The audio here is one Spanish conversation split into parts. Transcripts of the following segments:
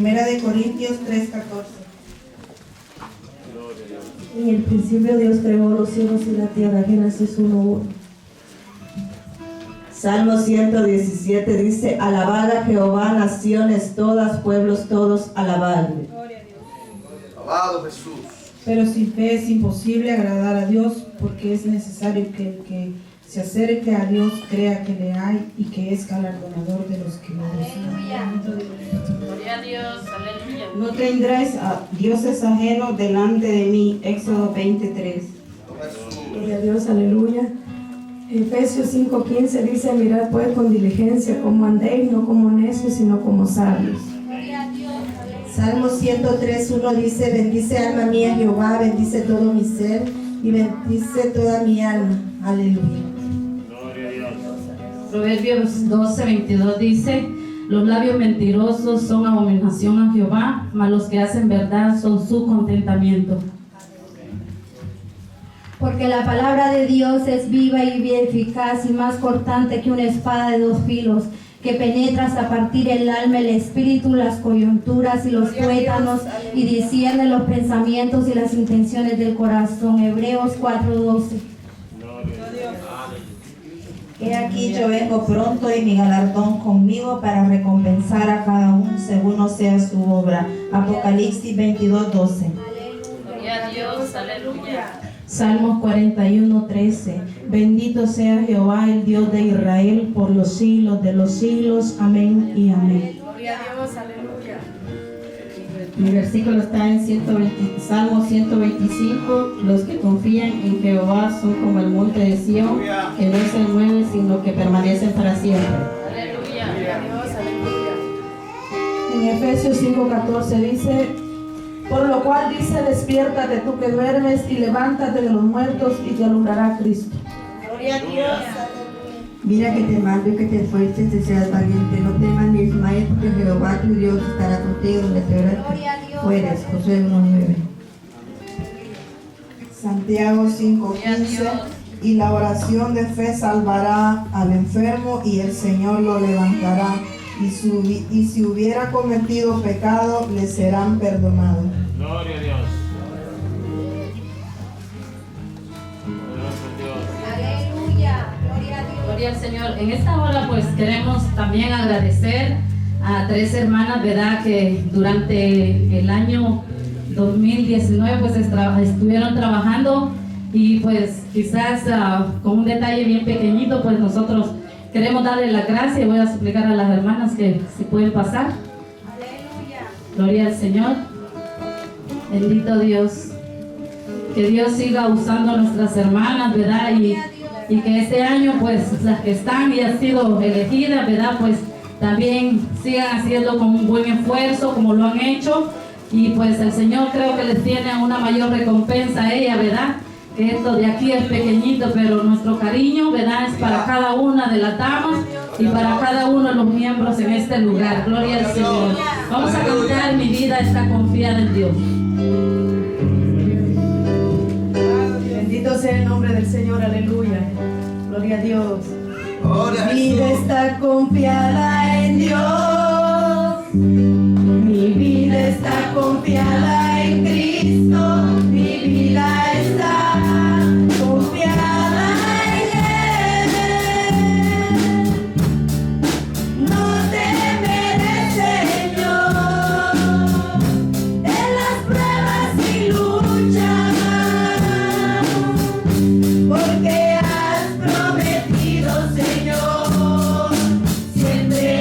Primera de Corintios 3:14. En el principio Dios creó los cielos y la tierra. Génesis 1:1. Salmo 117 dice: alabad a Jehová, naciones todas, pueblos todos, alabadle. Alabado Jesús. Pero sin fe es imposible agradar a Dios, porque es necesario que el que se acerque a Dios crea que le hay y que es galardonador de los que lo buscan. Gloria a Dios, aleluya. No tendréis a dioses ajenos delante de mí. Éxodo 20:3. Gloria a Dios, aleluya. Efesios 5:15 dice: mirad pues con diligencia cómo andéis, no como necios, sino como sabios. Salmo 103:1 dice: bendice alma mía Jehová, bendice todo mi ser y bendice toda mi alma. Aleluya. Proverbios 12:22 dice: los labios mentirosos son abominación a Jehová, mas los que hacen verdad son su contentamiento. Porque la palabra de Dios es viva y bien eficaz y más cortante que una espada de 2 filos, que penetra hasta partir el alma, el espíritu, las coyunturas y los tuétanos, y discierne los pensamientos y las intenciones del corazón. Hebreos 4:12. He aquí yo vengo pronto y mi galardón conmigo para recompensar a cada uno según sea su obra. Apocalipsis 22:12. Gloria a Dios, aleluya. Salmos 41:13. Bendito sea Jehová, el Dios de Israel, por los siglos de los siglos. Amén y amén. Gloria a Dios, aleluya. Mi versículo está en Salmo 125. Los que confían en Jehová son como el monte de Sión, que no se mueve, sino que permanecen para siempre. Aleluya. Gloria a Dios, aleluya. En Efesios 5:14 dice: por lo cual dice: despiértate tú que duermes y levántate de los muertos y te alumbrará Cristo. Gloria a Dios. Mira que te mando y que te esfuerces y seas valiente, no temas ni desmayes, porque Jehová tu Dios estará contigo donde fueres. Josué 1:9. Santiago 5:15. Y la oración de fe salvará al enfermo y el Señor lo levantará. Y si hubiera cometido pecado, le serán perdonados. Gloria a Dios. Aleluya. Gloria a Dios. Gloria al Señor. En esta hora pues queremos también agradecer a 3 hermanas, ¿verdad? Que durante el año 2019 pues estuvieron trabajando y pues quizás con un detalle bien pequeñito pues nosotros queremos darle la gracia y voy a suplicar a las hermanas que si pueden pasar. Aleluya. Gloria al Señor. Bendito Dios. Que Dios siga usando a nuestras hermanas, ¿verdad? Y que este año pues las que están y han sido elegidas, ¿verdad? Pues también sigan haciendo con un buen esfuerzo como lo han hecho. Y pues el Señor creo que les tiene una mayor recompensa a ella, ¿verdad? Que esto de aquí es pequeñito, pero nuestro cariño, ¿verdad? Es para cada una de las damas y para cada uno de los miembros en este lugar. Gloria al Señor. Vamos a cantar: mi vida está confiada en Dios. Bendito sea el nombre del Señor, aleluya. Gloria a Dios. Mi vida está confiada en Dios. Mi vida está confiada en Cristo. Mi vida está confiada en Él. No temeré, Señor, en las pruebas y luchas, porque has prometido, Señor, siempre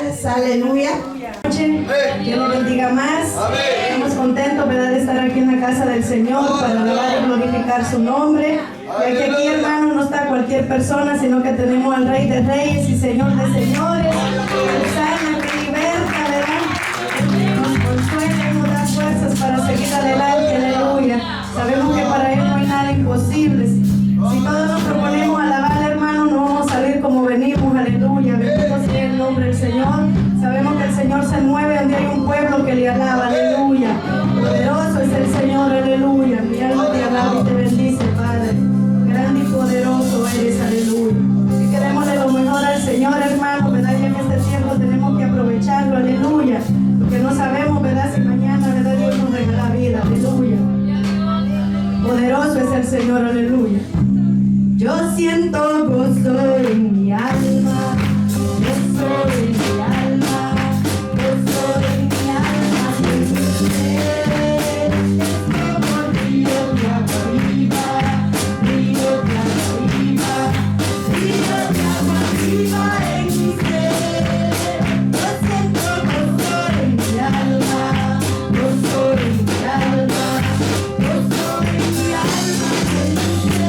Felicidades, aleluya. Dios lo bendiga más. Estamos contentos, ¿verdad?, de estar aquí en la casa del Señor para alabar y glorificar su nombre. Ya que aquí, hermano, no está cualquier persona, sino que tenemos al Rey de Reyes y Señor de Señores, que sana, que liberta, ¿verdad?, nos consuela y nos da fuerzas para seguir adelante, aleluya. Sabemos que para Él no hay nada imposible. Si todos nos proponemos alabar, hermano, no vamos a salir como venimos, aleluya. Bendito sea el nombre del Señor. Sabemos que el Señor se mueve donde hay un pueblo que le alaba, aleluya. Poderoso es el Señor, aleluya. Mi alma te alaba y te bendice, Padre. Grande y poderoso eres, aleluya. Y queremos de lo mejor al Señor, hermano, ¿verdad? Y en este tiempo tenemos que aprovecharlo, aleluya. Porque no sabemos, ¿verdad?, si mañana, ¿verdad?, Dios nos regala vida, aleluya. Poderoso es el Señor, aleluya. Yo siento gozo en mi alma, gozo en mi alma, gozo en mi alma, en mi ser. Es como río de agua viva, río de agua viva, río de agua viva en mi ser. Yo siento gozo en mi alma, gozo en mi alma, gozo en mi alma, en mi ser.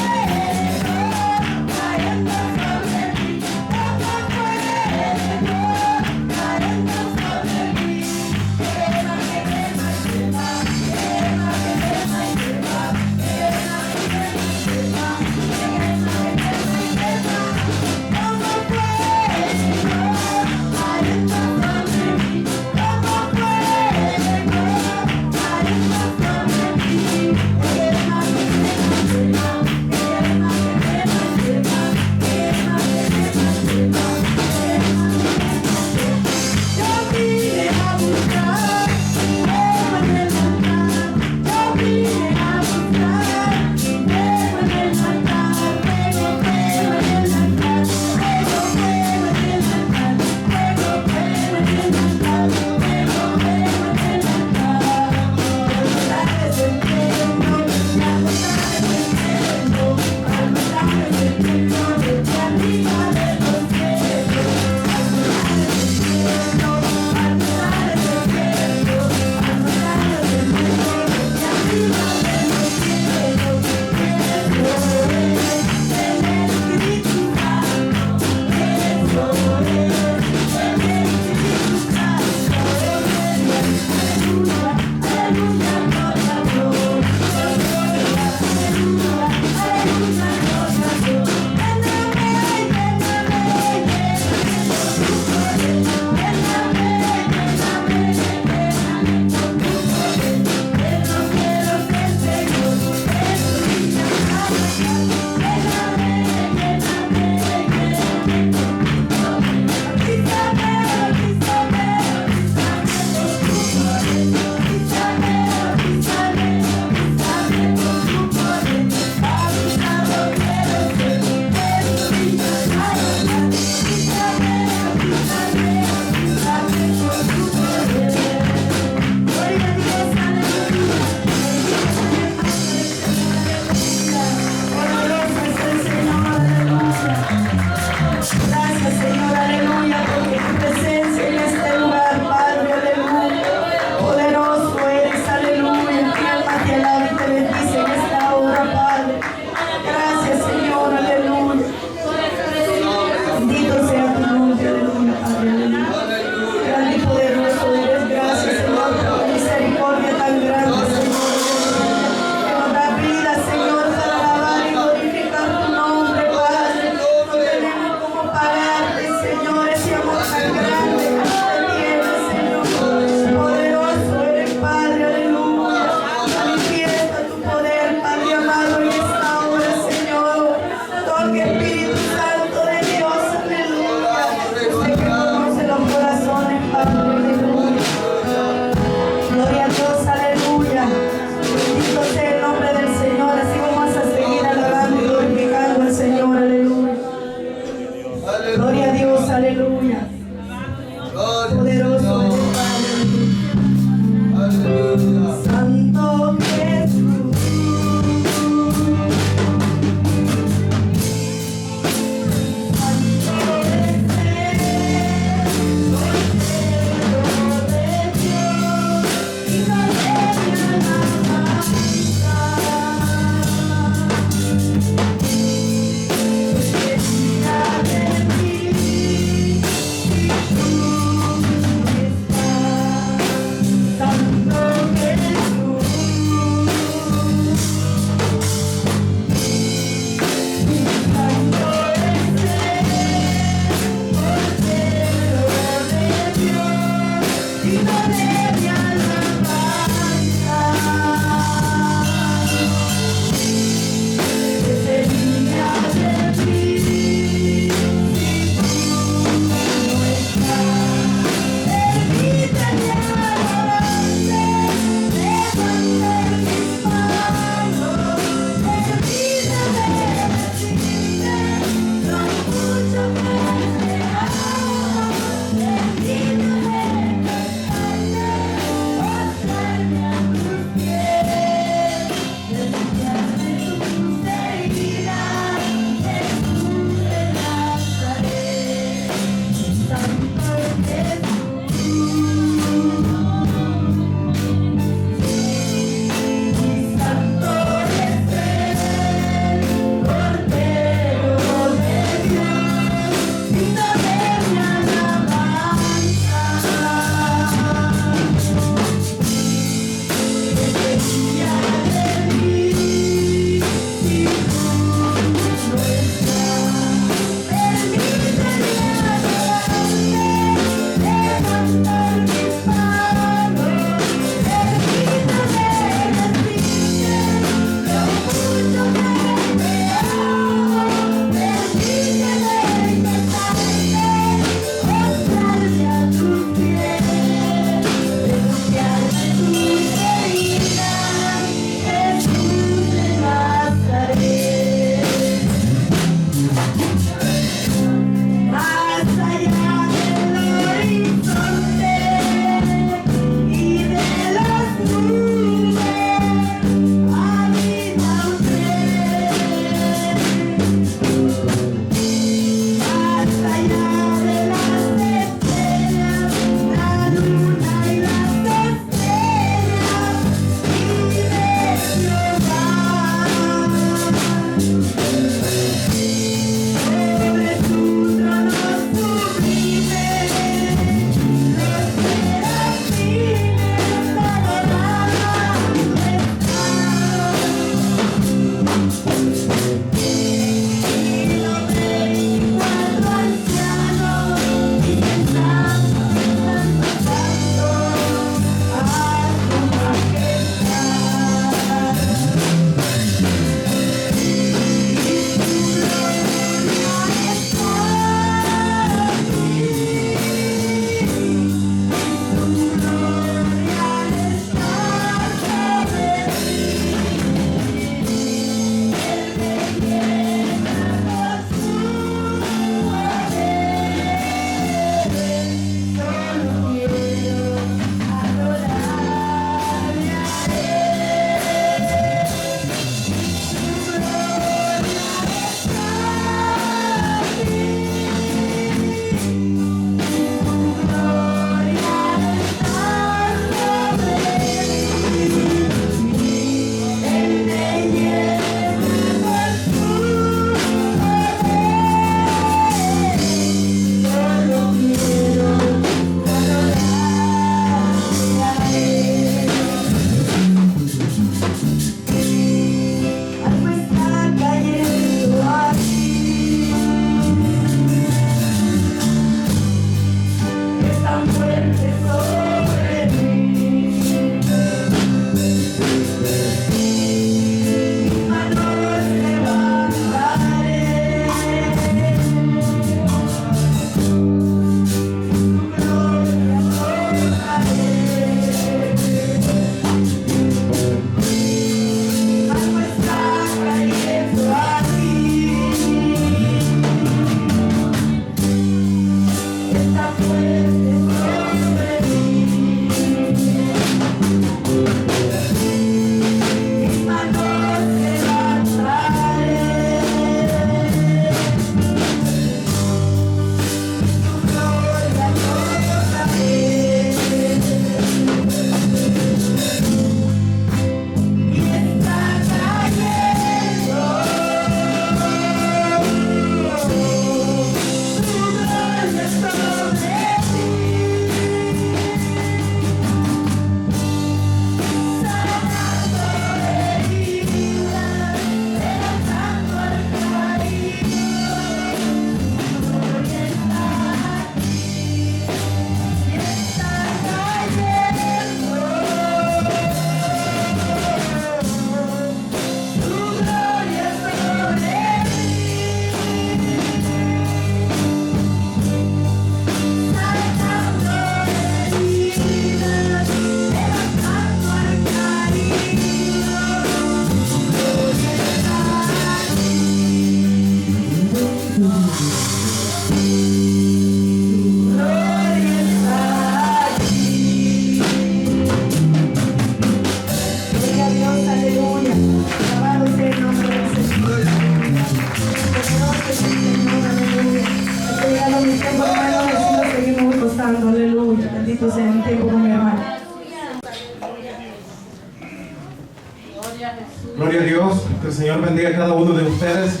a Dios. Que el Señor bendiga a cada uno de ustedes,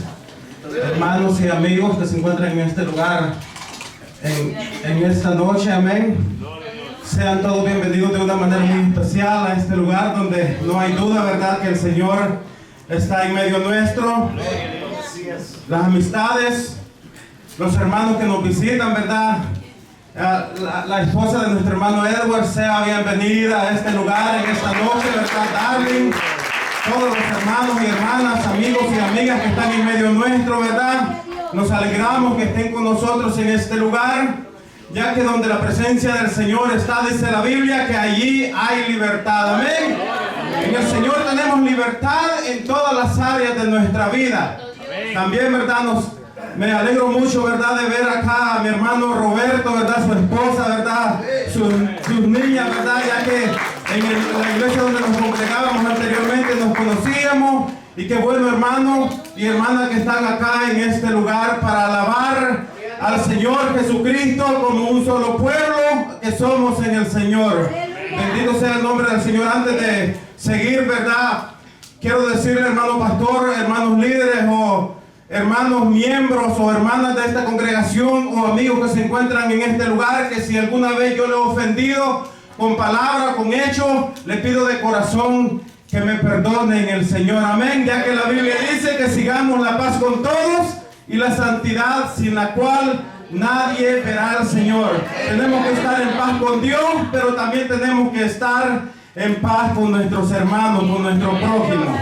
hermanos y amigos que se encuentran en este lugar, en esta noche. Amén. Sean todos bienvenidos de una manera muy especial a este lugar donde no hay duda, ¿verdad?, que el Señor está en medio nuestro. Las amistades, los hermanos que nos visitan, ¿verdad? La esposa de nuestro hermano Edward, sea bienvenida a este lugar en esta noche, ¿verdad, darling? Todos los hermanos y hermanas, amigos y amigas que están en medio nuestro, ¿verdad? Nos alegramos que estén con nosotros en este lugar, ya que donde la presencia del Señor está, dice la Biblia, que allí hay libertad. Amén. En el Señor tenemos libertad en todas las áreas de nuestra vida. También, ¿verdad? Me alegro mucho, ¿verdad?, de ver acá a mi hermano Roberto, ¿verdad?, su esposa, ¿verdad?, sus niñas, ¿verdad?, ya que en la iglesia donde nos congregábamos anteriormente nos conocíamos. Y qué bueno, hermanos y hermanas que están acá en este lugar para alabar al Señor Jesucristo como un solo pueblo que somos en el Señor. Bendito sea el nombre del Señor. Antes de seguir, ¿verdad?, quiero decirle, hermano pastor, hermanos líderes o hermanos miembros o hermanas de esta congregación o amigos que se encuentran en este lugar, que si alguna vez yo le he ofendido con palabra, con hecho, le pido de corazón que me perdonen el Señor. Amén. Ya que la Biblia dice que sigamos la paz con todos y la santidad, sin la cual nadie verá al Señor. Tenemos que estar en paz con Dios, pero también tenemos que estar en paz con nuestros hermanos, con nuestro prójimo.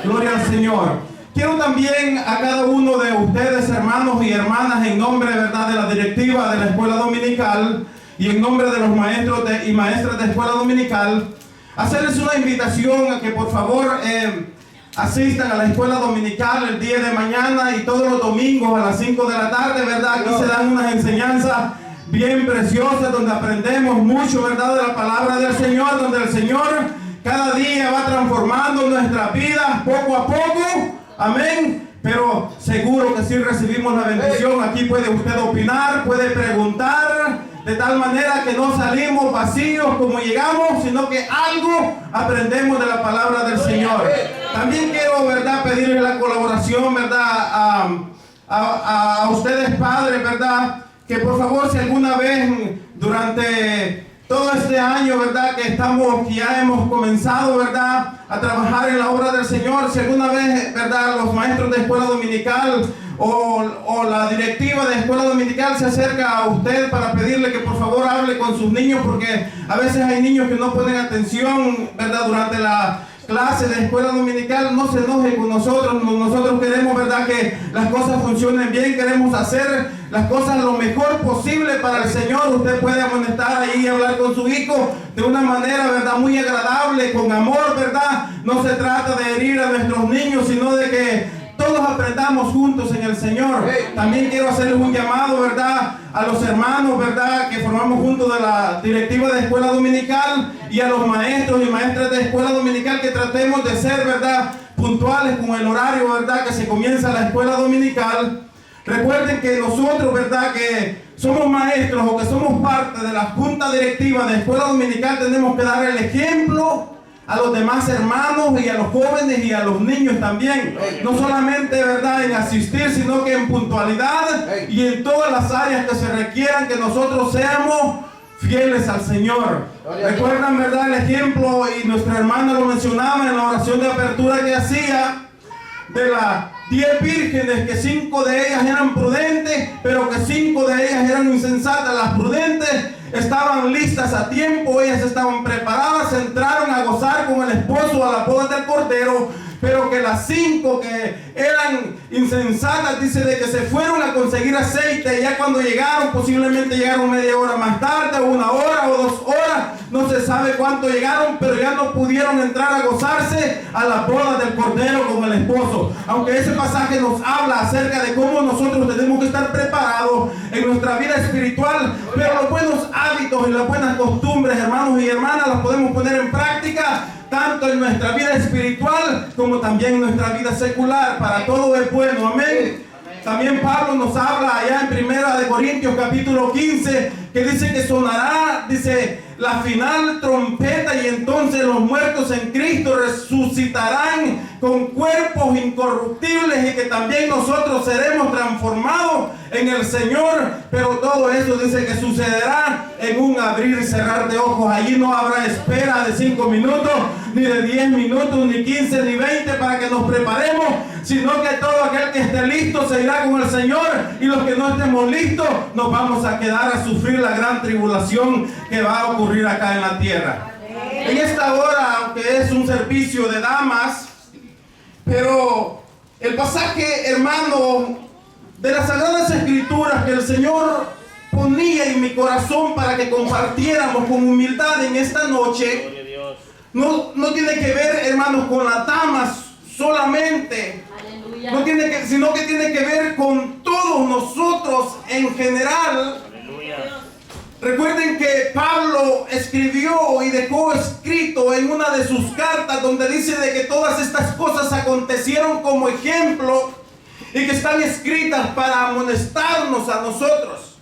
Gloria al Señor. Quiero también a cada uno de ustedes, hermanos y hermanas, en nombre, ¿verdad?, de la directiva de la escuela dominical y en nombre de los maestros y maestras de escuela dominical, hacerles una invitación a que por favor asistan a la escuela dominical el día de mañana y todos los domingos a las 5 de la tarde, ¿verdad? Aquí se dan unas enseñanzas bien preciosas donde aprendemos mucho, ¿verdad?, de la palabra del Señor, donde el Señor cada día va transformando nuestras vidas poco a poco. Amén. Pero seguro que si recibimos la bendición, aquí puede usted opinar, puede preguntar, de tal manera que no salimos vacíos como llegamos, sino que algo aprendemos de la palabra del Señor. También quiero, ¿verdad?, pedirle la colaboración, ¿verdad?, a ustedes padres, ¿verdad?, que por favor, si alguna vez durante todo este año, ¿verdad?, que ya hemos comenzado, ¿verdad?, a trabajar en la obra del Señor, si alguna vez, ¿verdad?, los maestros de escuela dominical o la directiva de escuela dominical se acerca a usted para pedirle que por favor hable con sus niños, porque a veces hay niños que no ponen atención, ¿verdad?, durante la clase de escuela dominical. No se enoje con nosotros. Nosotros queremos, ¿verdad?, que las cosas funcionen bien, queremos hacer las cosas lo mejor posible para el Señor. Usted puede amonestar ahí y hablar con su hijo de una manera, ¿verdad?, muy agradable, con amor, ¿verdad? No se trata de herir a nuestros niños, sino de que todos aprendamos juntos en el Señor. También quiero hacerles un llamado, ¿verdad?, a los hermanos, ¿verdad?, que formamos juntos de la directiva de escuela dominical y a los maestros y maestras de escuela dominical, que tratemos de ser, ¿verdad?, puntuales con el horario, ¿verdad?, que se comienza la escuela dominical. Recuerden que nosotros, ¿verdad?, que somos maestros o que somos parte de la junta directiva de escuela dominical, tenemos que dar el ejemplo a los demás hermanos y a los jóvenes y a los niños también. No solamente, ¿verdad?, en asistir, sino que en puntualidad y en todas las áreas que se requieran, que nosotros seamos fieles al Señor. Recuerdan, ¿verdad?, el ejemplo, y nuestra hermana lo mencionaba en la oración de apertura que hacía, de las 10 vírgenes, que 5 de ellas eran prudentes, pero que 5 de ellas eran insensatas. Las prudentes estaban listas a tiempo, ellas estaban preparadas, entraron a gozar con el esposo a la boda del Cordero, pero que las 5 que eran insensatas, dice, de que se fueron a conseguir aceite, y ya cuando llegaron, posiblemente llegaron media hora más tarde, o 1 hora o 2 horas, no se sabe cuánto llegaron, pero ya no pudieron entrar a gozarse a la boda del Cordero con el esposo. Aunque ese pasaje nos habla acerca de cómo nosotros tenemos que estar preparados en nuestra vida espiritual, pero los buenos hábitos y las buenas costumbres, hermanos y hermanas, las podemos poner en práctica tanto en nuestra vida espiritual como también en nuestra vida secular. Para todo es bueno. Amén. También Pablo nos habla allá en 1 Corintios capítulo 15, que dice que sonará, dice, la final trompeta y entonces los muertos en Cristo resucitarán con cuerpos incorruptibles y que también nosotros seremos transformados en el Señor. Pero todo eso dice que sucederá en un abrir y cerrar de ojos. Allí no habrá espera de 5 minutos, ni de 10 minutos, ni 15, ni 20 para que nos preparemos, sino que todo aquel que esté listo se irá con el Señor, y los que no estemos listos nos vamos a quedar a sufrir la gran tribulación que va a ocurrir acá en la tierra. En esta hora, aunque es un servicio de damas, pero el pasaje, hermano, de las Sagradas Escrituras que el Señor ponía en mi corazón para que compartiéramos con humildad en esta noche, no tiene que ver, hermanos, con las damas solamente, no tiene que, sino que tiene que ver con todos nosotros en general. Recuerden que Pablo escribió y dejó escrito en una de sus cartas donde dice de que todas estas cosas acontecieron como ejemplo y que están escritas para amonestarnos a nosotros,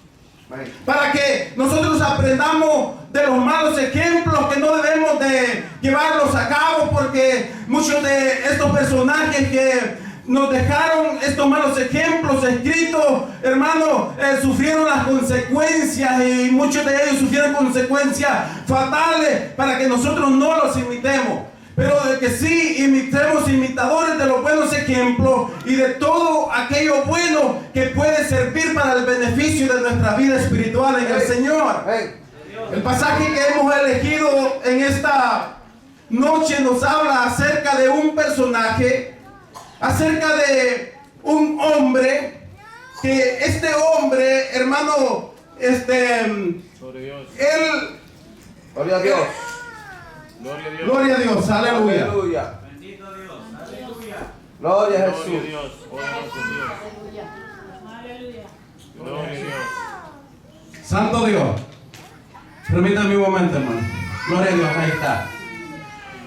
para que nosotros aprendamos de los malos ejemplos que no debemos de llevarlos a cabo, porque muchos de estos personajes que nos dejaron estos malos ejemplos escritos, hermano, sufrieron las consecuencias, y muchos de ellos sufrieron consecuencias fatales para que nosotros no los imitemos. Pero de que sí imitemos imitadores de los buenos ejemplos y de todo aquello bueno que puede servir para el beneficio de nuestra vida espiritual en el Señor. El pasaje que hemos elegido en esta noche nos habla acerca de un personaje, acerca de un hombre, que este hombre, hermano, él... Gloria a Dios. Gloria a Dios, aleluya. Aleluya. Bendito Dios, aleluya. Gloria a Jesús. Gloria a Dios. Santo Dios. Permítame un momento, hermano. Gloria a Dios, ahí está.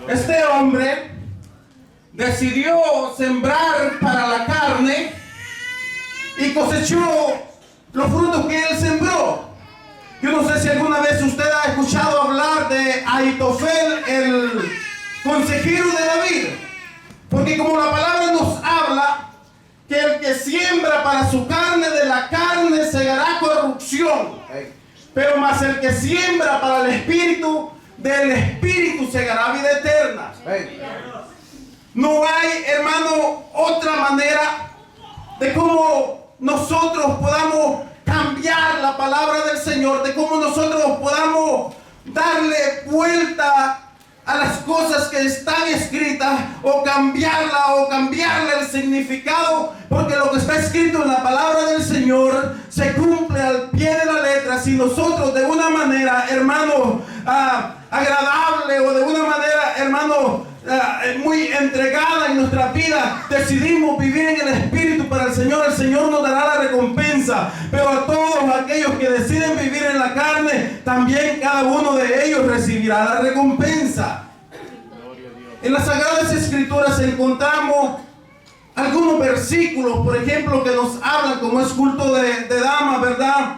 Este hombre decidió sembrar para la carne y cosechó los frutos que él sembró. Yo no sé si alguna vez usted ha escuchado hablar de Ahitofel, el consejero de David, porque como la palabra nos habla que el que siembra para su carne, de la carne segará corrupción, pero más el que siembra para el espíritu, del espíritu segará vida eterna. No hay, hermano, otra manera de cómo nosotros podamos cambiar la palabra del Señor, de cómo nosotros podamos darle vuelta a las cosas que están escritas, o cambiarle el significado, porque lo que está escrito en la palabra del Señor se cumple al pie de la letra. Si nosotros de una manera, hermano, agradable, o de una manera, hermano, muy entregada en nuestra vida, decidimos vivir en el Espíritu para el Señor nos dará la recompensa. Pero a todos aquellos que deciden vivir en la carne, también cada uno de ellos recibirá la recompensa. En las Sagradas Escrituras encontramos algunos versículos, por ejemplo, que nos hablan, como es culto de damas, ¿verdad?,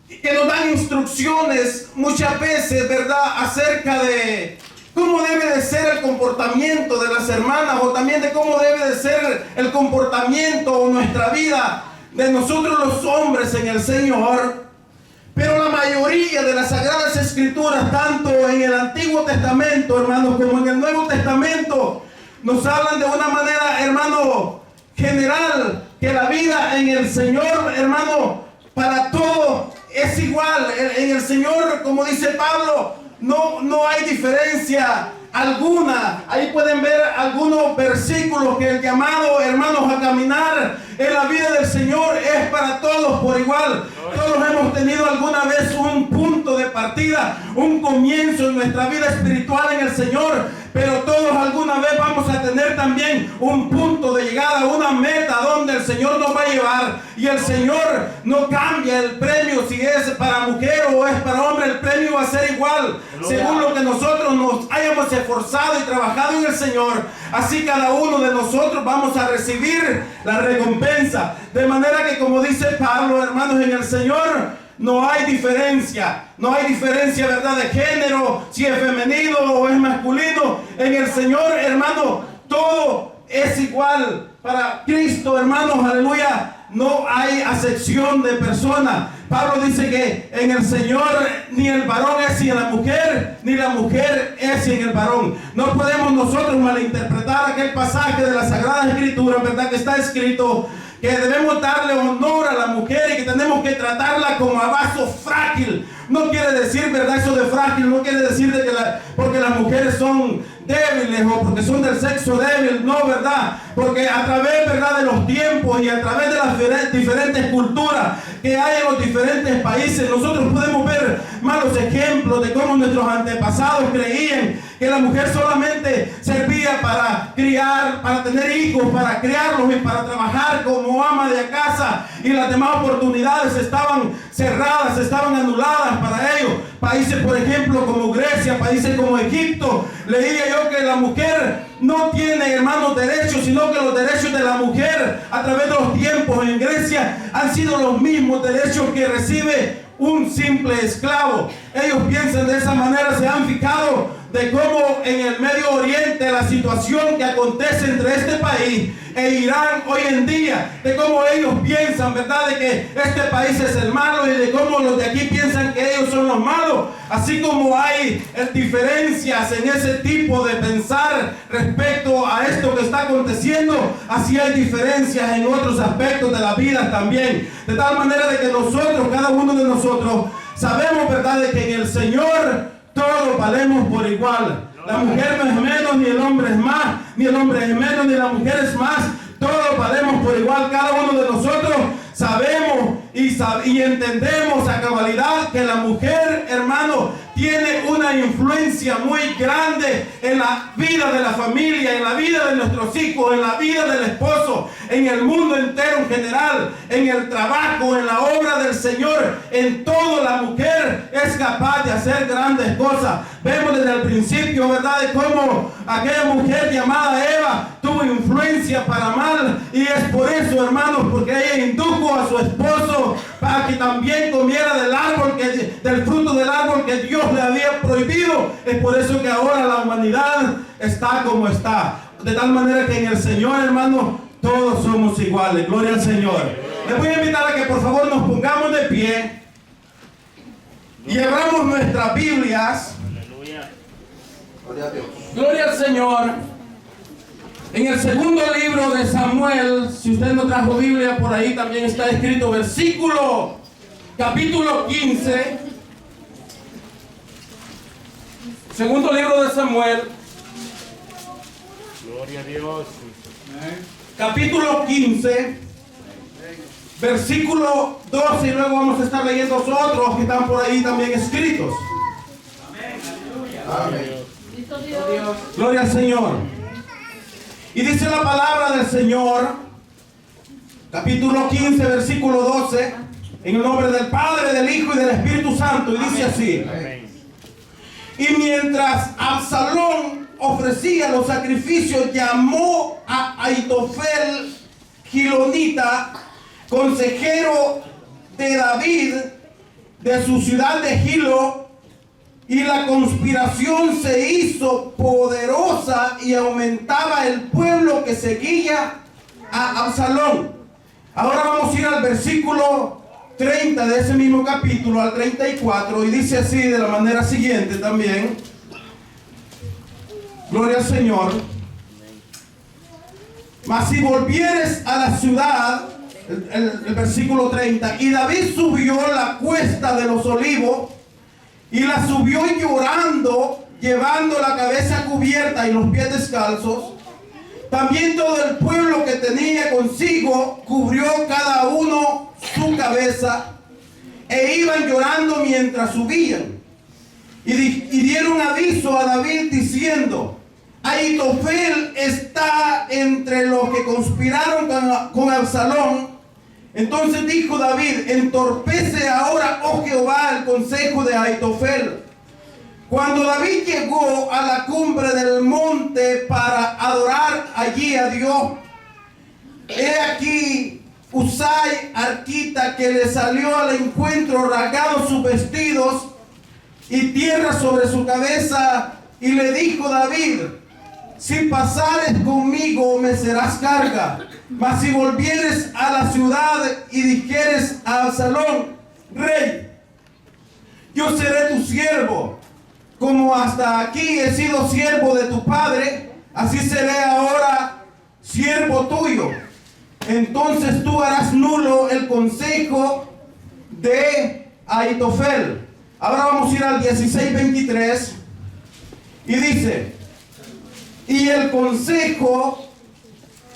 que nos dan instrucciones muchas veces, ¿verdad?, acerca de cómo debe de ser el comportamiento de las hermanas, o también de cómo debe de ser el comportamiento o nuestra vida de nosotros los hombres en el Señor. Pero la mayoría de las Sagradas Escrituras, tanto en el Antiguo Testamento, hermanos, como en el Nuevo Testamento, nos hablan de una manera, hermano, general, que la vida en el Señor, hermano, para todos es igual. En el Señor, como dice Pablo, no hay diferencia alguna. Ahí pueden ver algunos versículos que el llamado, hermanos, a caminar en la vida del Señor es para todos por igual. Todos hemos tenido alguna vez un punto de partida, un comienzo en nuestra vida espiritual en el Señor, pero todos alguna vez vamos a tener también un punto de llegada, una meta donde el Señor nos va a llevar. Y el Señor no cambia el premio, si es para mujer o es para hombre, el premio va a ser igual, según lo que nosotros nos hayamos esforzado y trabajado en el Señor. Así cada uno de nosotros vamos a recibir la recompensa. De manera que, como dice Pablo, hermanos, en el Señor no hay diferencia. No hay diferencia, ¿verdad?, de género, si es femenino o es masculino. En el Señor, hermano, todo es igual. Para Cristo, hermanos, aleluya, no hay acepción de persona. Pablo dice que en el Señor ni el varón es sin la mujer, ni la mujer es sin el varón. No podemos nosotros malinterpretar aquel pasaje de la Sagrada Escritura, ¿verdad?, que está escrito que debemos darle honor a la mujer y que tenemos que tratarla como a vaso frágil. No quiere decir, ¿verdad?, eso de frágil, no quiere decir de que porque las mujeres son débiles o porque son del sexo débil, no, ¿verdad? Porque a través, ¿verdad?, de los tiempos y a través de las diferentes culturas que hay en los diferentes países, nosotros podemos ver malos ejemplos de cómo nuestros antepasados creían que la mujer solamente servía para criar, para tener hijos, para criarlos y para trabajar como ama de casa, y las demás oportunidades estaban cerradas, estaban anuladas para ellos. Países, por ejemplo, como Grecia, países como Egipto, leía yo que la mujer no tiene, hermanos, derechos, sino que los derechos de la mujer a través de los tiempos en Grecia han sido los mismos derechos que recibe un simple esclavo. Ellos piensan de esa manera, se han fijado de cómo en el Medio Oriente la situación que acontece entre este país e Irán hoy en día, de cómo ellos piensan, ¿verdad?, de que este país es el malo y de cómo los de aquí piensan que ellos son los malos. Así como hay diferencias en ese tipo de pensar respecto a esto que está aconteciendo, así hay diferencias en otros aspectos de la vida también. De tal manera de que nosotros, cada uno de nosotros, sabemos, ¿verdad?, de que en el Señor todos valemos por igual. La mujer no es menos, ni el hombre es más, ni el hombre es menos, ni la mujer es más. Todos valemos por igual. Cada uno de nosotros sabemos y entendemos a cabalidad que la mujer, hermano, tiene una influencia muy grande en la vida de la familia, en la vida de nuestros hijos, en la vida del esposo, en el mundo entero en general, en el trabajo, en la obra del Señor. En todo la mujer es capaz de hacer grandes cosas. Vemos desde el principio, ¿verdad?, de cómo aquella mujer llamada Eva tuvo influencia para mal, y es por eso, hermanos, porque ella indujo a su esposo para que también comiera del fruto del árbol que Dios le había prohibido. Es por eso que ahora la humanidad está como está. De tal manera que en el Señor, hermanos, todos somos iguales. Gloria al Señor. Les voy a invitar a que por favor nos pongamos de pie y abramos nuestras Biblias. Gloria a Dios. Gloria al Señor. En el segundo libro de Samuel, si usted no trajo Biblia, por ahí también está escrito capítulo 15. Segundo libro de Samuel. Gloria a Dios. Capítulo 15. Versículo 12, y luego vamos a estar leyendo otros que están por ahí también escritos. Amén. Gloria al Señor. Y dice la palabra del Señor, capítulo 15, versículo 12, en el nombre del Padre, del Hijo y del Espíritu Santo, y dice así: y mientras Absalón ofrecía los sacrificios, llamó a Ahitofel Gilonita, consejero de David, de su ciudad de Gilo, y la conspiración se hizo poderosa y aumentaba el pueblo que seguía a Absalón. Ahora vamos a ir al versículo 30 de ese mismo capítulo, al 34, y dice así de la manera siguiente también. Gloria al Señor. Mas si volvieres a la ciudad, el versículo 30, y David subió la cuesta de los olivos, y la subió llorando, llevando la cabeza cubierta y los pies descalzos. También todo el pueblo que tenía consigo cubrió cada uno su cabeza, e iban llorando mientras subían. Y dieron aviso a David diciendo: Ahitofel está entre los que conspiraron con Absalón. Entonces dijo David: entorpece ahora, oh Jehová, el consejo de Ahitofel. Cuando David llegó a la cumbre del monte para adorar allí a Dios, he aquí Usai arquita, que le salió al encuentro, rasgados sus vestidos y tierra sobre su cabeza, y le dijo David: si pasares conmigo me serás carga, mas si volvieres a la ciudad y dijeres a Absalón: rey, yo seré tu siervo, como hasta aquí he sido siervo de tu padre, así seré ahora siervo tuyo. Entonces tú harás nulo el consejo de Ahitofel. Ahora vamos a ir al 16:23 y dice: y el consejo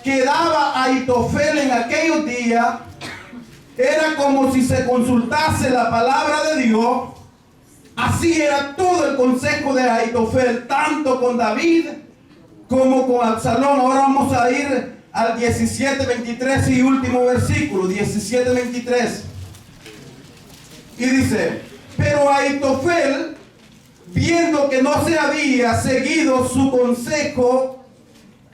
que daba Ahitofel en aquellos días era como si se consultase la palabra de Dios. Así era todo el consejo de Ahitofel, tanto con David como con Absalón. Ahora vamos a ir al 17:23 y último versículo, 17:23. Y dice: pero Ahitofel, viendo que no se había seguido su consejo,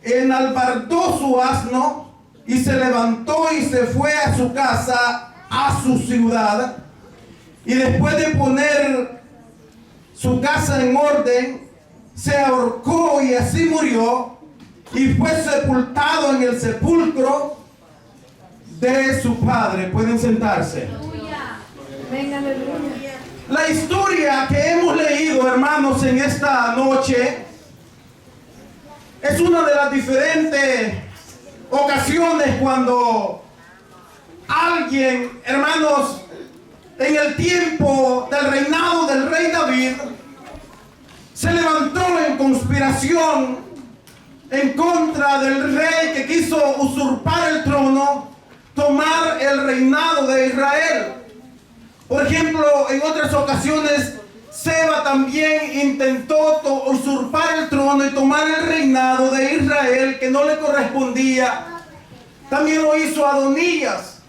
enalbardó su asno y se levantó y se fue a su casa, a su ciudad, y después de poner su casa en orden, se ahorcó y así murió, y fue sepultado en el sepulcro de su padre. Pueden sentarse. Venga, aleluya. La historia que hemos leído, hermanos, en esta noche es una de las diferentes ocasiones cuando alguien, hermanos, en el tiempo del reinado del rey David, se levantó en conspiración en contra del rey que quiso usurpar el trono, tomar el reinado de Israel. Por ejemplo, en otras ocasiones, Seba también intentó usurpar el trono y tomar el reinado de Israel que no le correspondía. También lo hizo Adonías.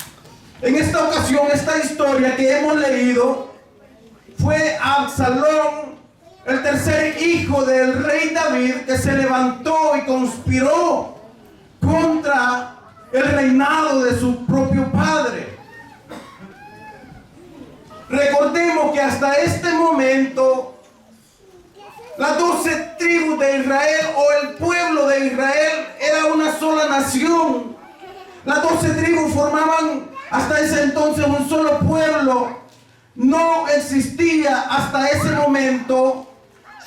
En esta ocasión, esta historia que hemos leído, fue Absalón, el tercer hijo del rey David, que se levantó y conspiró contra el reinado de su propio padre. Recordemos que hasta este momento las 12 tribus de Israel, o el pueblo de Israel, era una sola nación. Las 12 tribus formaban hasta ese entonces un solo pueblo. No existía hasta ese momento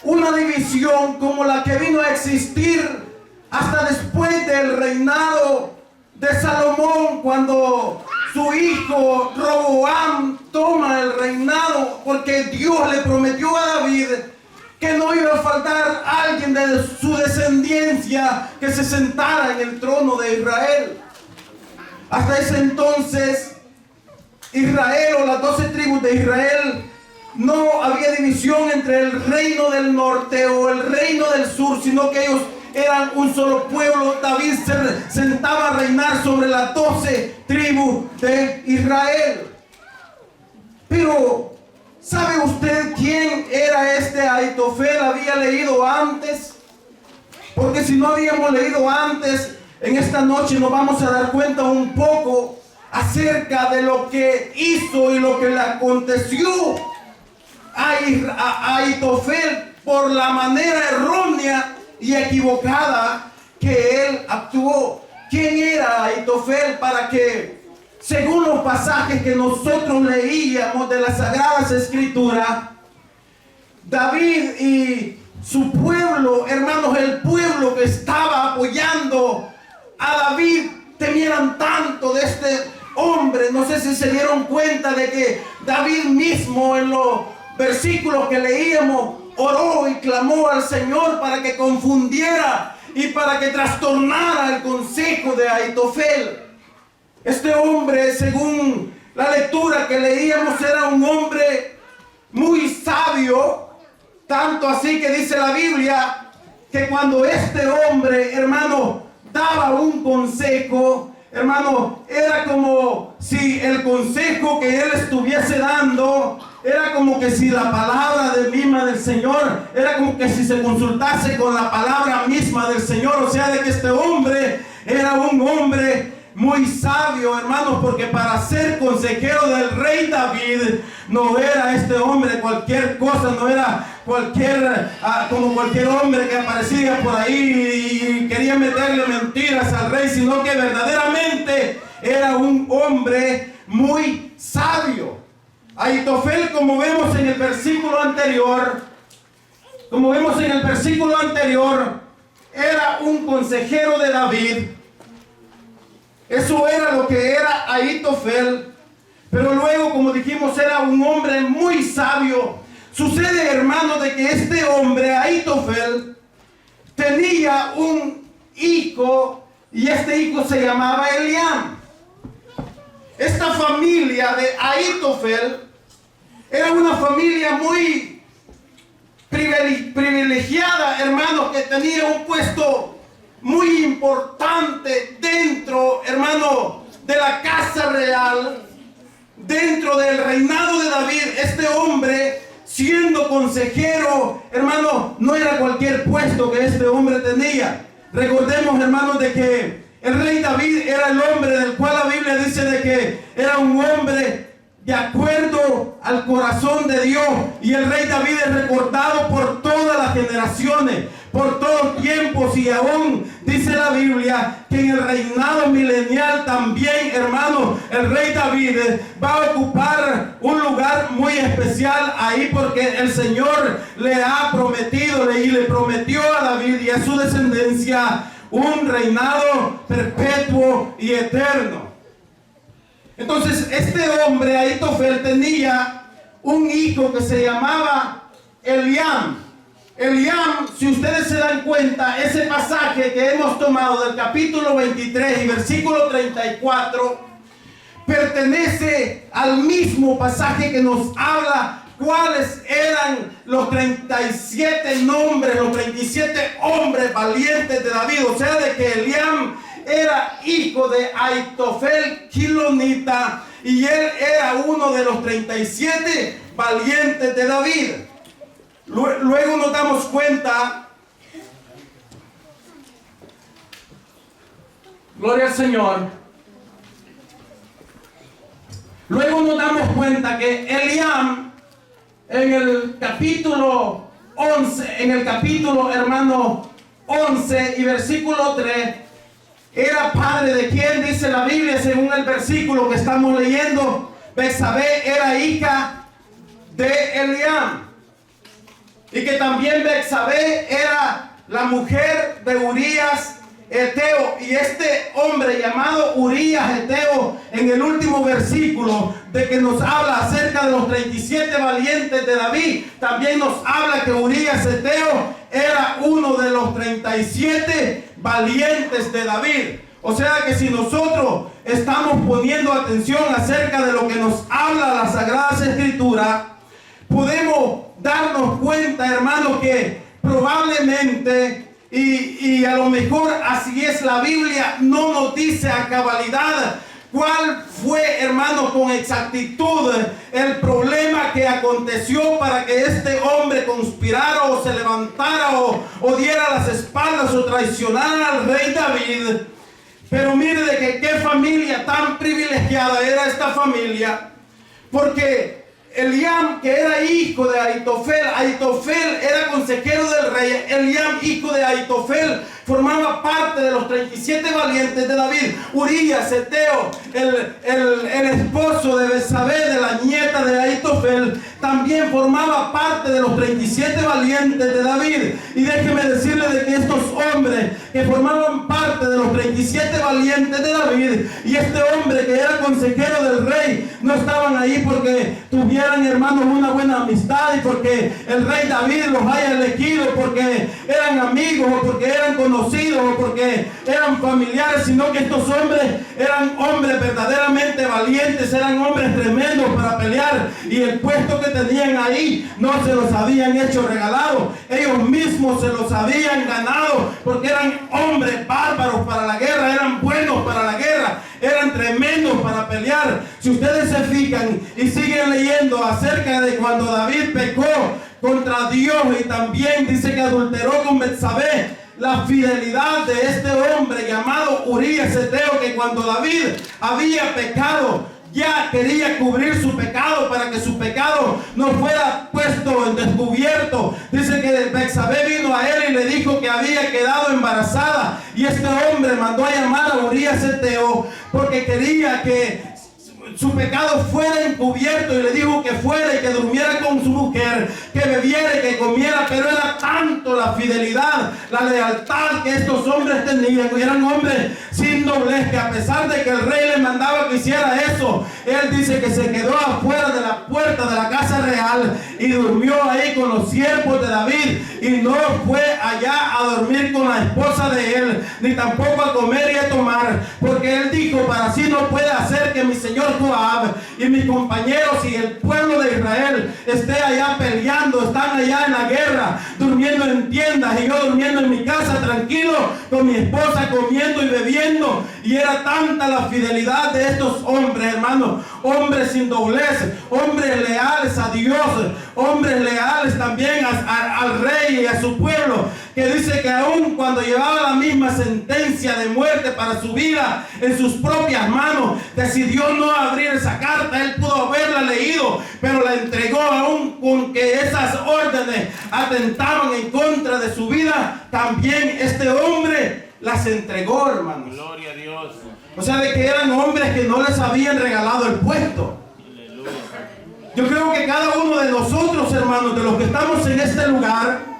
una división como la que vino a existir hasta después del reinado de Salomón, cuando su hijo Roboam toma el reinado, porque Dios le prometió a David que no iba a faltar alguien de su descendencia que se sentara en el trono de Israel. Hasta ese entonces, Israel, o las 12 tribus de Israel, no había división entre el reino del norte o el reino del sur, sino que ellos eran un solo pueblo. David se sentaba a reinar sobre las 12 tribus de Israel. Pero, ¿sabe usted quién era este Ahitofel? ¿Había leído antes? Porque si no habíamos leído antes, en esta noche nos vamos a dar cuenta un poco acerca de lo que hizo y lo que le aconteció a Ahitofel por la manera errónea y equivocada que él actuó. ¿Quién era Ahitofel? Para que, según los pasajes que nosotros leíamos de las Sagradas Escrituras, David y su pueblo, hermanos, el pueblo que estaba apoyando a David, temieran tanto de este hombre. No sé si se dieron cuenta de que David mismo, en los versículos que leíamos, oró y clamó al Señor para que confundiera y para que trastornara el consejo de Ahitofel. Este hombre, según la lectura que leíamos, era un hombre muy sabio, tanto así que dice la Biblia que cuando este hombre, hermano, daba un consejo, hermano, era como si el consejo que él estuviese dando, era como que si la palabra misma del Señor, era como que si se consultase con la palabra misma del Señor. O sea, de que este hombre era un hombre muy sabio, hermanos, porque para ser consejero del rey David no era este hombre cualquier cosa, no era como cualquier hombre que aparecía por ahí y quería meterle mentiras al rey, sino que verdaderamente era un hombre muy sabio. Ahitofel, como vemos en el versículo anterior, era un consejero de David. Eso era lo que era Ahitofel. Pero luego, como dijimos, era un hombre muy sabio. Sucede, hermano, de que este hombre, Ahitofel, tenía un hijo, y este hijo se llamaba Eliam. Esta familia de Ahitofel era una familia muy privilegiada, hermano, que tenía un puesto muy importante dentro, hermano, de la casa real, dentro del reinado de David. Este hombre, siendo consejero, hermano, no era cualquier puesto que este hombre tenía. Recordemos, hermanos, de que el rey David era el hombre del cual la Biblia dice de que era un hombre de acuerdo al corazón de Dios. Y el rey David es recordado por todas las generaciones, por todos tiempos, y aún dice la Biblia que en el reinado milenial también, hermano, el rey David va a ocupar un lugar muy especial ahí, porque el Señor le ha prometido y le prometió a David y a su descendencia un reinado perpetuo y eterno. Entonces, este hombre, Ahitofel, tenía un hijo que se llamaba Eliam. Eliam, si ustedes se dan cuenta, ese pasaje que hemos tomado del capítulo 23 y versículo 34, pertenece al mismo pasaje que nos habla cuáles eran los 37 nombres, los 37 hombres valientes de David. O sea, de que Eliam era hijo de Ahitofel Gilonita, y él era uno de los 37 valientes de David. Luego nos damos cuenta, gloria al Señor, luego nos damos cuenta que Eliam, en el capítulo 11, hermano 11 y versículo 3, era padre de quien dice la Biblia, según el versículo que estamos leyendo. Betsabé era hija de Eliam, y que también Betsabé era la mujer de Urías Eteo. Y este hombre llamado Urías Eteo, en el último versículo de que nos habla acerca de los 37 valientes de David, también nos habla que Urías Eteo era uno de los 37 valientes de David. O sea que si nosotros estamos poniendo atención acerca de lo que nos habla las Sagradas Escrituras, podemos darnos cuenta, hermano, que probablemente, y a lo mejor así es la Biblia, no nos dice a cabalidad cuál fue, hermano, con exactitud el problema que aconteció para que este hombre conspirara o se levantara o diera las espaldas o traicionara al rey David. Pero mire de que qué familia tan privilegiada era esta familia, porque Eliam, que era hijo de Ahitofel, Ahitofel era consejero del rey. Eliam, hijo de Ahitofel, formaba parte de los 37 valientes de David. Urías Eteo, el esposo de Betsabé, de la nieta de Ahitofel, también formaba parte de los 37 valientes de David. Y déjeme decirle de que estos hombres que formaban parte de los 37 valientes de David y este hombre que era consejero del rey no estaban ahí porque tuvieran, hermanos, una buena amistad y porque el rey David los haya elegido, porque eran amigos o porque eran conocidos o porque eran familiares, sino que estos hombres eran hombres verdaderamente valientes, eran hombres tremendos para pelear, y el puesto que tenían ahí no se los habían hecho regalado, ellos mismos se los habían ganado, porque eran hombres bárbaros para la guerra, eran buenos para la guerra, eran tremendos para pelear. Si ustedes se fijan y siguen leyendo acerca de cuando David pecó contra Dios y también dice que adulteró con Betsabé, la fidelidad de este hombre llamado Urías Eteo, que cuando David había pecado, ya quería cubrir su pecado para que su pecado no fuera puesto en descubierto. Dice que Betsabé vino a él y le dijo que había quedado embarazada, y este hombre mandó a llamar a Urías Eteo porque quería que su pecado fuera encubierto, y le dijo que fuera y que durmiera con su mujer, que bebiera y que comiera. Pero era tanto la fidelidad, la lealtad que estos hombres tenían, eran hombres sin doblez, que a pesar de que el rey le mandaba que hiciera eso, él dice que se quedó afuera de la puerta de la casa real y durmió ahí con los siervos de David, y no fue allá a dormir con la esposa de él, ni tampoco a comer y a tomar, porque él dijo: para así no puede hacer que mi señor Joab y mis compañeros y el pueblo de Israel esté allá peleando, están allá en la guerra, durmiendo en tiendas, y yo durmiendo en mi casa tranquilo con mi esposa, comiendo y bebiendo. Y era tanta la fidelidad de estos hombres, hermanos, hombres sin doblez, hombres leales a Dios, hombres leales también al rey y a su pueblo, que dice que aún cuando llevaba la misma sentencia de muerte para su vida en sus propias manos, decidió no abrir esa carta. Él pudo haberla leído, pero la entregó aún con que esas órdenes atentaban en contra de su vida. También este hombre las entregó, hermanos. Gloria a Dios. O sea, de que eran hombres que no les habían regalado el puesto. Aleluya. Yo creo que cada uno de nosotros, hermanos, de los que estamos en este lugar,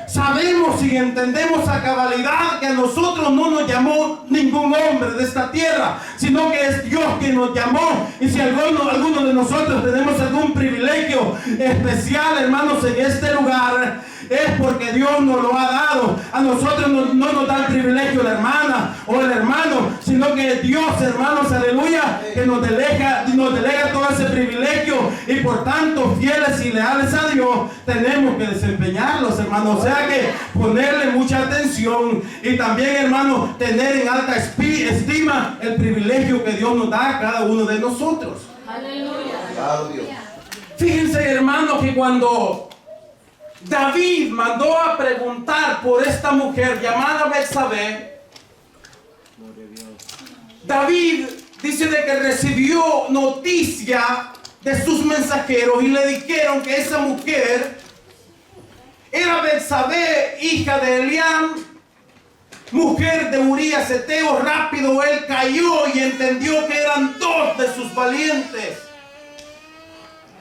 sabemos y entendemos a cabalidad que a nosotros no nos llamó ningún hombre de esta tierra, sino que es Dios quien nos llamó. Y si alguno de nosotros tenemos algún privilegio especial, hermanos, en este lugar, es porque Dios nos lo ha dado. A nosotros no nos da el privilegio la hermana o el hermano, sino que Dios, hermanos, aleluya, que nos delega todo ese privilegio, y por tanto, fieles y leales a Dios, tenemos que desempeñarlos, hermanos. O sea que ponerle mucha atención, y también, hermanos, tener en alta estima el privilegio que Dios nos da a cada uno de nosotros. Aleluya. Fíjense, hermanos, que cuando David mandó a preguntar por esta mujer llamada Betsabé, David dice de que recibió noticia de sus mensajeros, y le dijeron que esa mujer era Betsabé, hija de Eliam, mujer de Urías Eteo. Rápido él cayó y entendió que eran dos de sus valientes,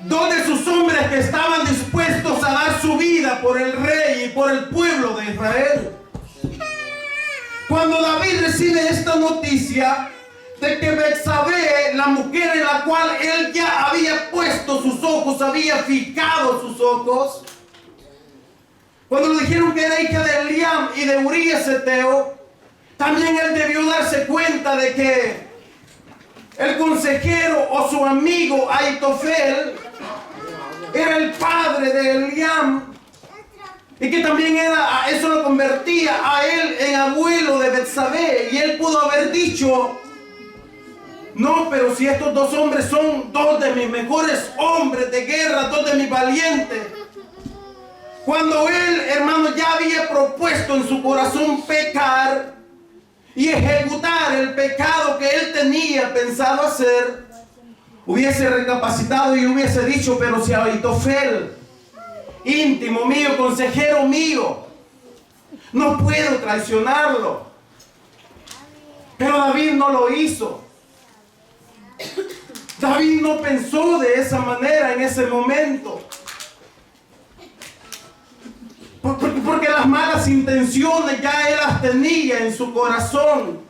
dos de sus hombres que estaban dispuestos a dar su vida por el rey y por el pueblo de Israel. Cuando David recibe esta noticia de que Betsabé, la mujer en la cual él ya había puesto sus ojos, había fijado sus ojos, cuando le dijeron que era hija de Eliam y de Urías Eteo, también él debió darse cuenta de que el consejero o su amigo Aitofel era el padre de Eliam, y que también eso lo convertía a él en abuelo de Betsabé. Y él pudo haber dicho: no, pero si estos dos hombres son dos de mis mejores hombres de guerra, dos de mis valientes. Cuando él, hermano, ya había propuesto en su corazón pecar y ejecutar el pecado que él tenía pensado hacer, hubiese recapacitado y hubiese dicho: pero si Aitofel, íntimo mío, consejero mío, no puedo traicionarlo. Pero David no lo hizo. David no pensó de esa manera en ese momento, porque las malas intenciones ya él las tenía en su corazón.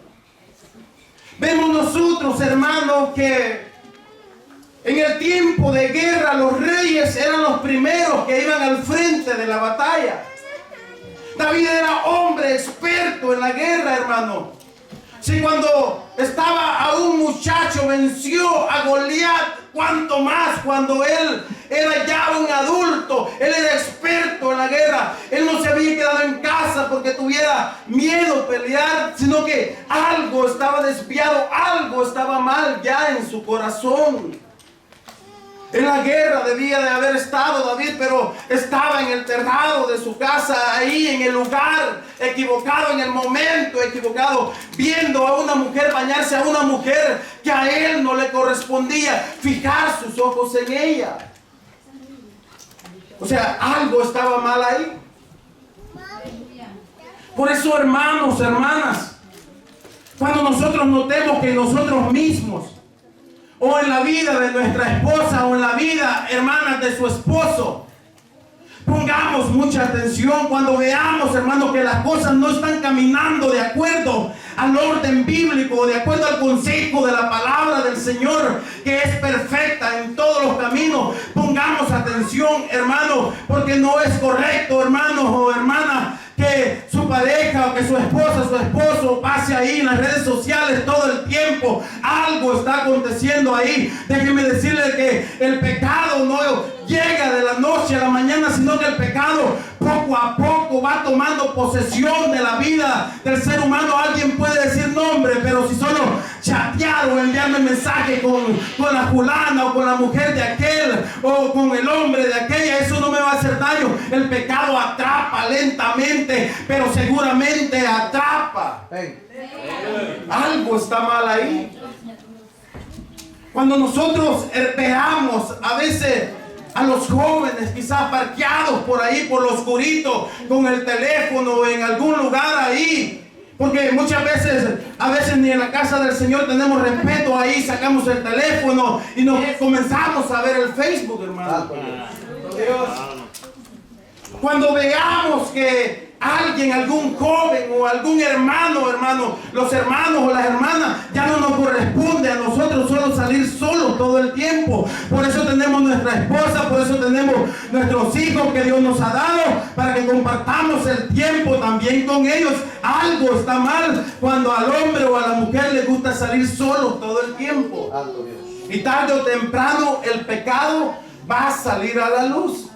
Vemos nosotros, hermanos, que en el tiempo de guerra los reyes eran los primeros que iban al frente de la batalla. David era hombre experto en la guerra, hermano. Si cuando estaba aún muchacho venció a Goliat, cuanto más cuando él era ya un adulto. Él era experto en la guerra. Él no se había quedado en casa porque tuviera miedo a pelear, sino que algo estaba desviado, algo estaba mal ya en su corazón. En la guerra debía de haber estado David, pero estaba en el terrado de su casa, ahí en el lugar equivocado, en el momento equivocado, viendo a una mujer bañarse, a una mujer que a él no le correspondía fijar sus ojos en ella. O sea, algo estaba mal ahí. Por eso, hermanos, hermanas, cuando nosotros notemos que nosotros mismos, o en la vida de nuestra esposa, o en la vida, hermanas, de su esposo, pongamos mucha atención cuando veamos, hermanos, que las cosas no están caminando de acuerdo al orden bíblico, de acuerdo al consejo de la palabra del Señor, que es perfecta en todos los caminos. Pongamos atención, hermanos, porque no es correcto, hermanos o hermanas, que su pareja o que su esposa, su esposo pase ahí en las redes sociales todo el tiempo. Algo está aconteciendo ahí. Déjenme decirle que el pecado no llega de la noche a la mañana, sino que el pecado poco a poco va tomando posesión de la vida del ser humano. Alguien puede decir nombre, pero si solo chatear o enviarme mensaje con la fulana o con la mujer de aquel o con el hombre de aquella, eso no me va a hacer daño. El pecado atrapa lentamente, pero seguramente atrapa. Algo está mal ahí. Cuando nosotros veamos a veces a los jóvenes quizás parqueados por ahí, por lo oscurito, con el teléfono en algún lugar ahí, porque muchas veces, a veces ni en la casa del Señor tenemos respeto ahí, sacamos el teléfono y nos comenzamos a ver el Facebook, hermano. Cuando veamos que alguien, algún joven o algún hermano, los hermanos o las hermanas, ya no nos corresponde a nosotros solo salir solos todo el tiempo. Por eso tenemos nuestra esposa, por eso tenemos nuestros hijos que Dios nos ha dado, para que compartamos el tiempo también con ellos. Algo está mal cuando al hombre o a la mujer le gusta salir solo todo el tiempo. Y tarde o temprano el pecado va a salir a la luz.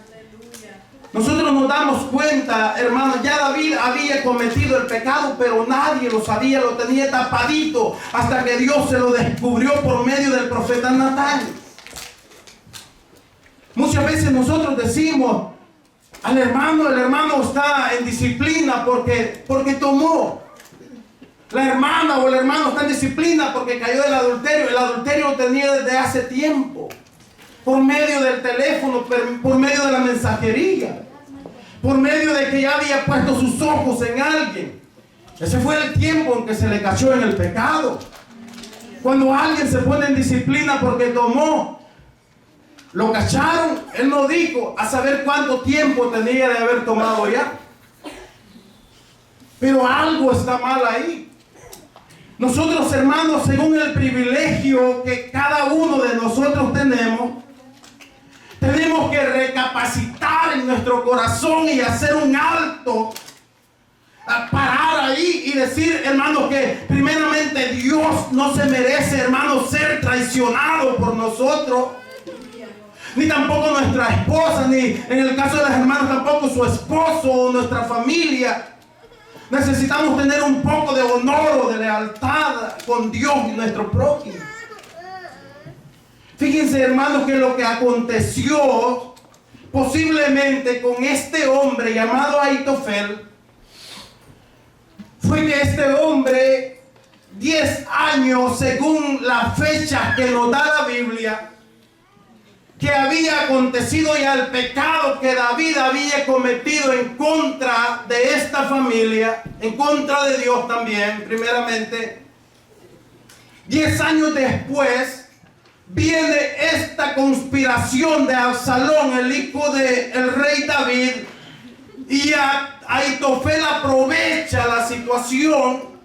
Nosotros nos damos cuenta, hermanos, ya David había cometido el pecado, pero nadie lo sabía, lo tenía tapadito, hasta que Dios se lo descubrió por medio del profeta Natán. Muchas veces nosotros decimos, el hermano está en disciplina porque tomó. La hermana o el hermano está en disciplina porque cayó del adulterio. El adulterio lo tenía desde hace tiempo, por medio del teléfono, por medio de la mensajería, por medio de que ya había puesto sus ojos en alguien. Ese fue el tiempo en que se le cayó en el pecado. Cuando alguien se pone en disciplina porque tomó, lo cacharon, él no dijo a saber cuánto tiempo tenía de haber tomado ya. Pero algo está mal ahí. Nosotros, hermanos, según el privilegio que cada uno de nosotros tenemos que recapacitar en nuestro corazón y hacer un alto, parar ahí y decir, hermanos, que primeramente Dios no se merece, hermanos, ser traicionado por nosotros, ni tampoco nuestra esposa, ni en el caso de las hermanas tampoco su esposo o nuestra familia. Necesitamos tener un poco de honor o de lealtad con Dios y nuestro prójimo. Fíjense, hermanos, que lo que aconteció posiblemente con este hombre llamado Ahitofel fue que este hombre, 10 años según la fecha que nos da la Biblia, que había acontecido ya el pecado que David había cometido en contra de esta familia, en contra de Dios también, primeramente. 10 años después viene esta conspiración de Absalón, el hijo del rey David, y Ahitofel aprovecha la situación,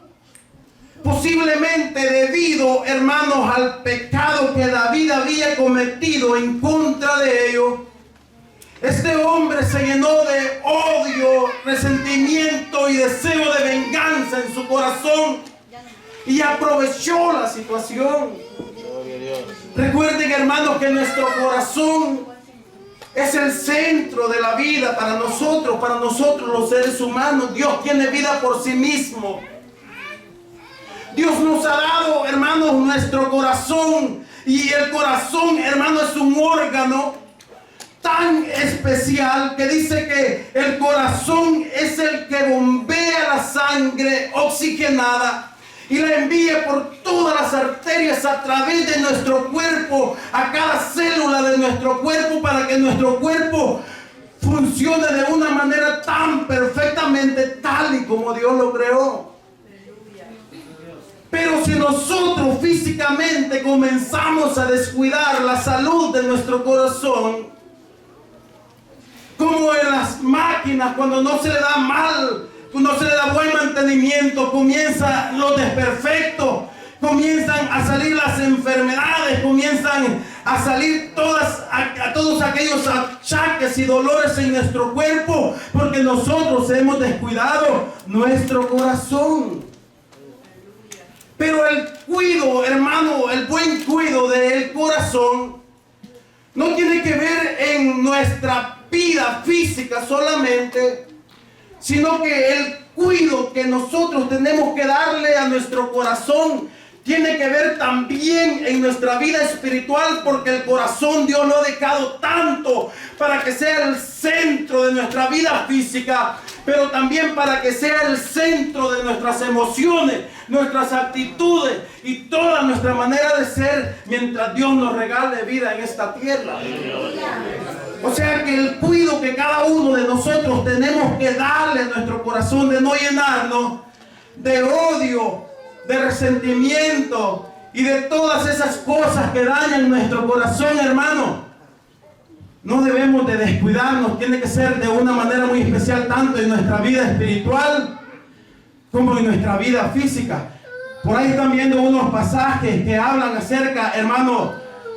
posiblemente debido, hermanos, al pecado que David había cometido en contra de ellos. Este hombre se llenó de odio, resentimiento y deseo de venganza en su corazón y aprovechó la situación. Recuerden, hermanos, que nuestro corazón es el centro de la vida para nosotros los seres humanos. Dios tiene vida por sí mismo. Dios nos ha dado, hermanos, nuestro corazón Y el corazón, hermano, es un órgano tan especial que dice que el corazón es el que bombea la sangre oxigenada y la envía por todas las arterias a través de nuestro cuerpo, a cada célula de nuestro cuerpo, para que nuestro cuerpo funcione de una manera tan perfectamente tal y como Dios lo creó. Pero si nosotros físicamente comenzamos a descuidar la salud de nuestro corazón, como en las máquinas, cuando no se le da no se le da buen mantenimiento, comienzan los desperfectos, comienzan a salir las enfermedades, comienzan a salir todos aquellos achaques y dolores en nuestro cuerpo, porque nosotros hemos descuidado nuestro corazón. Pero el cuido, hermano, el buen cuido del corazón no tiene que ver en nuestra vida física solamente, sino que el cuido que nosotros tenemos que darle a nuestro corazón tiene que ver también en nuestra vida espiritual, porque el corazón Dios lo ha dejado tanto para que sea el centro de nuestra vida física, pero también para que sea el centro de nuestras emociones, nuestras actitudes y toda nuestra manera de ser mientras Dios nos regale vida en esta tierra. O sea que el cuidado que cada uno de nosotros tenemos que darle a nuestro corazón, de no llenarnos de odio, de resentimiento y de todas esas cosas que dañan nuestro corazón, hermano. No debemos de descuidarnos, tiene que ser de una manera muy especial, tanto en nuestra vida espiritual como en nuestra vida física. Por ahí están viendo unos pasajes que hablan acerca, hermano,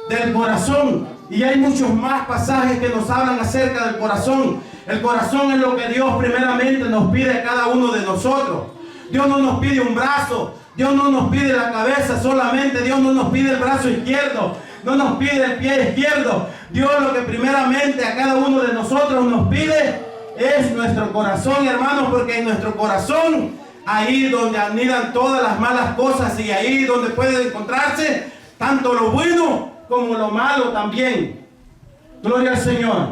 del corazón. Y hay muchos más pasajes que nos hablan acerca del corazón. El corazón es lo que Dios primeramente nos pide a cada uno de nosotros. Dios no nos pide un brazo, Dios no nos pide la cabeza solamente, Dios no nos pide el brazo izquierdo, no nos pide el pie izquierdo. Dios lo que primeramente a cada uno de nosotros nos pide es nuestro corazón, hermanos, porque en nuestro corazón, ahí donde anidan todas las malas cosas y ahí donde puede encontrarse tanto lo bueno como lo malo también. Gloria al Señor.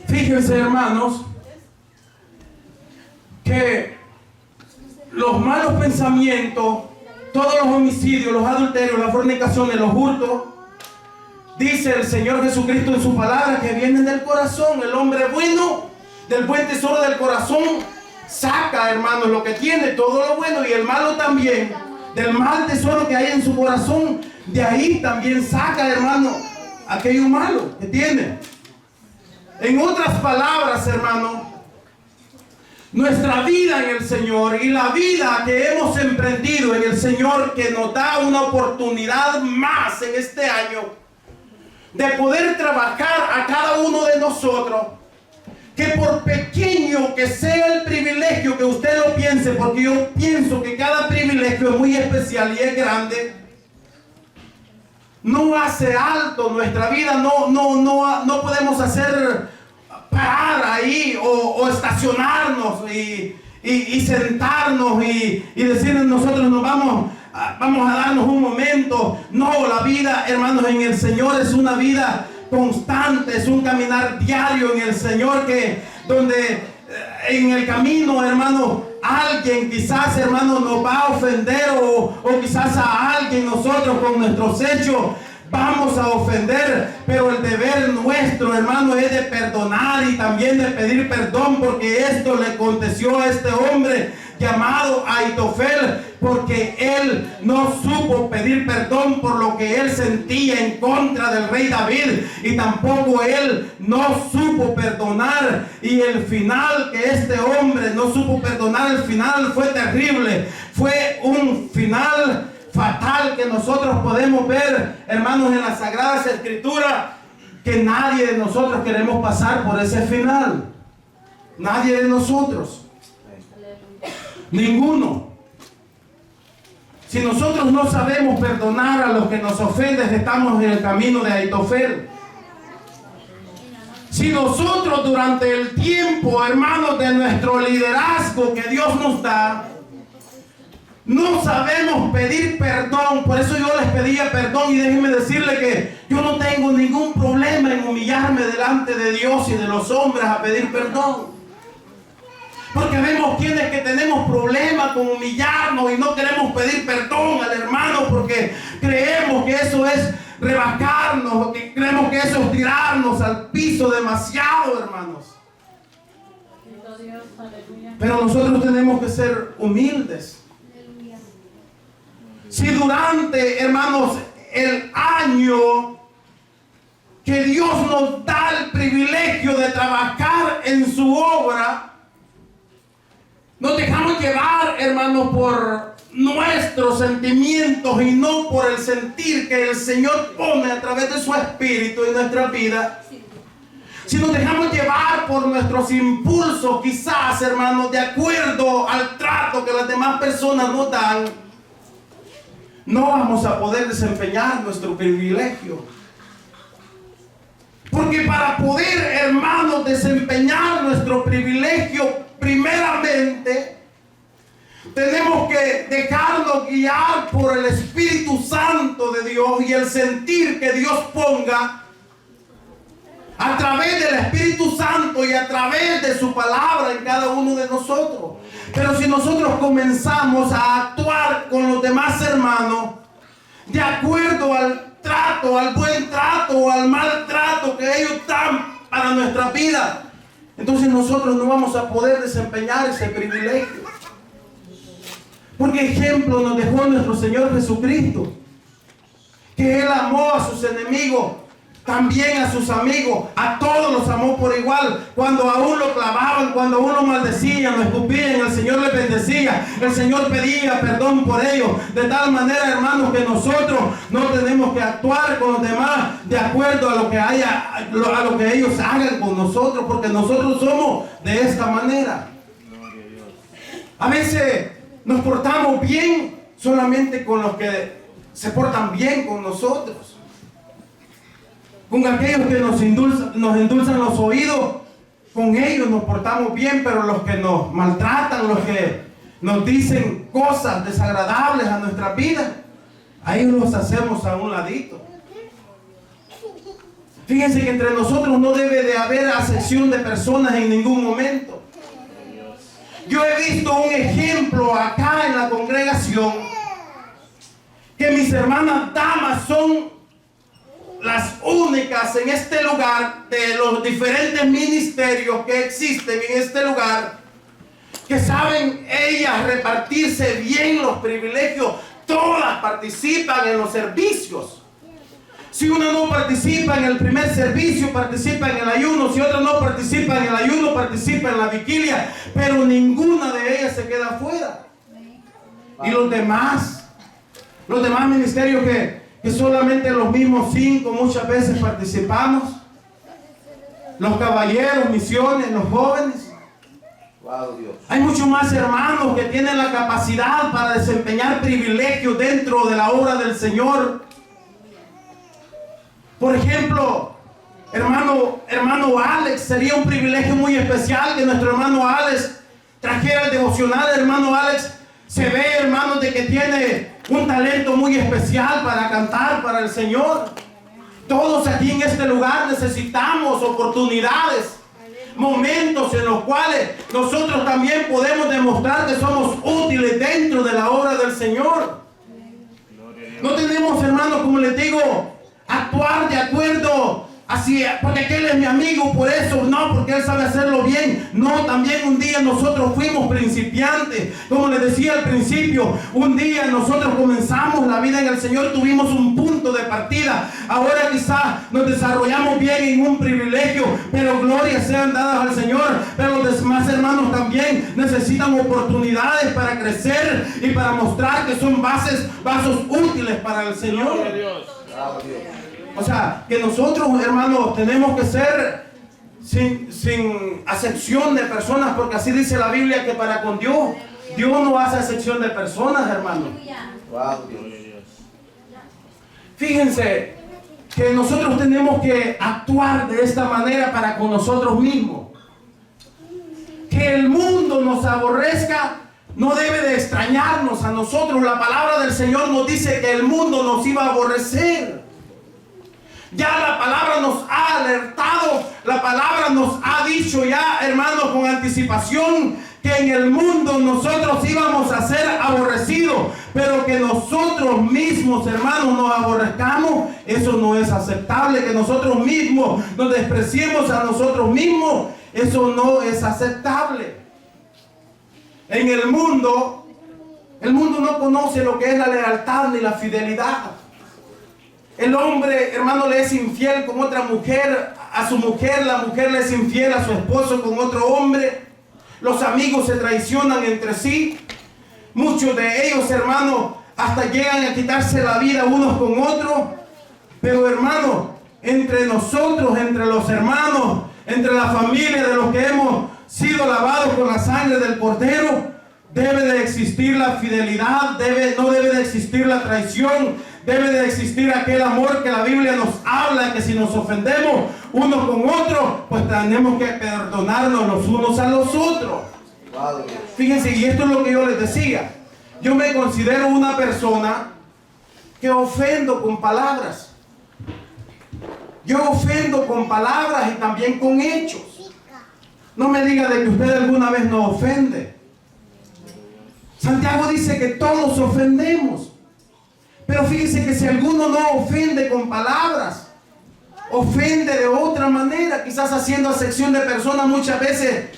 Fíjense, hermanos, que los malos pensamientos, todos los homicidios, los adulterios, las fornicaciones, los hurtos, dice el Señor Jesucristo en su palabra que vienen del corazón. El hombre bueno, del buen tesoro del corazón, saca, hermanos, lo que tiene, todo lo bueno, y el malo también, del mal tesoro que hay en su corazón, de ahí también saca, hermano, aquello malo que tiene. En otras palabras, hermano, nuestra vida en el Señor y la vida que hemos emprendido en el Señor, que nos da una oportunidad más en este año de poder trabajar a cada uno de nosotros, que por pequeño que sea el privilegio que usted lo piense, porque yo pienso que cada privilegio es muy especial y es grande, no hace alto nuestra vida, no podemos hacer parar ahí o estacionarnos y sentarnos y decir nosotros nos vamos a darnos un momento. No, la vida, hermanos, en el Señor es una vida constante, es un caminar diario en el Señor, que donde en el camino, hermano, alguien quizás, hermano, nos va a ofender o quizás a alguien nosotros con nuestros hechos vamos a ofender, pero el deber nuestro, hermano, es de perdonar y también de pedir perdón, porque esto le aconteció a este hombre llamado Ahitofel, porque él no supo pedir perdón por lo que él sentía en contra del rey David, y tampoco él no supo perdonar, y el final que este hombre no supo perdonar, el final fue terrible, fue un final fatal que nosotros podemos ver, hermanos, en las Sagradas Escrituras, que nadie de nosotros queremos pasar por ese final. Nadie de nosotros. Ninguno. Si nosotros no sabemos perdonar a los que nos ofenden, estamos en el camino de Ahitofel. Si nosotros durante el tiempo, hermanos, de nuestro liderazgo que Dios nos da, no sabemos pedir perdón. Por eso yo les pedía perdón, y déjenme decirle que yo no tengo ningún problema en humillarme delante de Dios y de los hombres a pedir perdón. Porque vemos quienes que tenemos problemas con humillarnos y no queremos pedir perdón al hermano porque creemos que eso es rebajarnos, o que creemos que eso es tirarnos al piso demasiado, hermanos. Pero nosotros tenemos que ser humildes. Si durante, hermanos, el año que Dios nos da el privilegio de trabajar en su obra, nos dejamos llevar, hermanos, por nuestros sentimientos y no por el sentir que el Señor pone a través de su Espíritu en nuestra vida. Si nos dejamos llevar por nuestros impulsos, quizás, hermanos, de acuerdo al trato que las demás personas nos dan, no vamos a poder desempeñar nuestro privilegio. Porque para poder, hermanos, desempeñar nuestro privilegio, primeramente, tenemos que dejarnos guiar por el Espíritu Santo de Dios y el sentir que Dios ponga a través del Espíritu Santo y a través de su palabra en cada uno de nosotros. Pero si nosotros comenzamos a actuar con los demás hermanos de acuerdo al trato, al buen trato o al mal trato que ellos dan para nuestra vida, entonces nosotros no vamos a poder desempeñar ese privilegio. Porque ejemplo nos dejó nuestro Señor Jesucristo, que Él amó a sus enemigos, también a sus amigos, a todos los amó por igual. Cuando aún lo clavaban, cuando aún lo maldecían, lo escupían, el Señor les bendecía, el Señor pedía perdón por ellos. De tal manera, hermanos, que nosotros no tenemos que actuar con los demás de acuerdo a lo que a lo que ellos hagan con nosotros, porque nosotros somos de esta manera. A veces nos portamos bien solamente con los que se portan bien con nosotros, con aquellos que nos endulzan los oídos. Con ellos nos portamos bien, pero los que nos maltratan, los que nos dicen cosas desagradables a nuestra vida, a ellos los hacemos a un ladito. Fíjense que entre nosotros no debe de haber acepción de personas en ningún momento. Yo he visto un ejemplo acá en la congregación, que mis hermanas damas son las únicas en este lugar, de los diferentes ministerios que existen en este lugar, que saben ellas repartirse bien los privilegios. Todas participan en los servicios. Si una no participa en el primer servicio, participa en el ayuno. Si otra no participa en el ayuno, participa en la vigilia. Pero ninguna de ellas se queda afuera. Y los demás ministerios que solamente los mismos 5 muchas veces participamos, los caballeros, misiones, los jóvenes. Wow, Dios. Hay muchos más hermanos que tienen la capacidad para desempeñar privilegios dentro de la obra del Señor. Por ejemplo, hermano Alex, sería un privilegio muy especial que nuestro hermano Alex trajera el devocional. Hermano Alex se ve, hermanos, de que tiene un talento muy especial para cantar para el Señor. Todos aquí en este lugar necesitamos oportunidades, momentos en los cuales nosotros también podemos demostrar que somos útiles dentro de la obra del Señor. No tenemos, hermanos, como les digo, actuar de acuerdo así, porque aquel es mi amigo, por eso, no, porque él sabe hacerlo bien. No, también un día nosotros fuimos principiantes, como les decía al principio. Un día nosotros comenzamos la vida en el Señor, tuvimos un punto de partida. Ahora quizás nos desarrollamos bien en un privilegio, pero glorias sean dadas al Señor. Pero los demás hermanos también necesitan oportunidades para crecer y para mostrar que son vasos útiles para el Señor. O sea, que nosotros, hermanos, tenemos que ser sin acepción de personas, porque así dice la Biblia que para con Dios no hace acepción de personas, hermanos. Fíjense que nosotros tenemos que actuar de esta manera para con nosotros mismos. Que el mundo nos aborrezca no debe de extrañar dañarnos a nosotros. La palabra del Señor nos dice que el mundo nos iba a aborrecer. Ya la palabra nos ha alertado, la palabra nos ha dicho ya, hermanos, con anticipación, que en el mundo nosotros íbamos a ser aborrecidos, pero que nosotros mismos, hermanos, nos aborrezcamos, eso no es aceptable. Que nosotros mismos nos despreciemos a nosotros mismos, eso no es aceptable. En el mundo no conoce lo que es la lealtad ni la fidelidad. El hombre, hermano, le es infiel con otra mujer, a su mujer, la mujer le es infiel a su esposo con otro hombre. Los amigos se traicionan entre sí. Muchos de ellos, hermano, hasta llegan a quitarse la vida unos con otros. Pero, hermano, entre nosotros, entre los hermanos, entre la familia de los que hemos sido lavados con la sangre del Cordero, debe de existir la fidelidad, no debe de existir la traición, debe de existir aquel amor que la Biblia nos habla, que si nos ofendemos unos con otros, pues tenemos que perdonarnos los unos a los otros. Fíjense, y esto es lo que yo les decía. Yo me considero una persona que ofendo con palabras. Yo ofendo con palabras y también con hechos. No me diga de que usted alguna vez no ofende. Santiago dice que todos ofendemos. Pero fíjense que si alguno no ofende con palabras, ofende de otra manera, quizás haciendo acepción de personas, muchas veces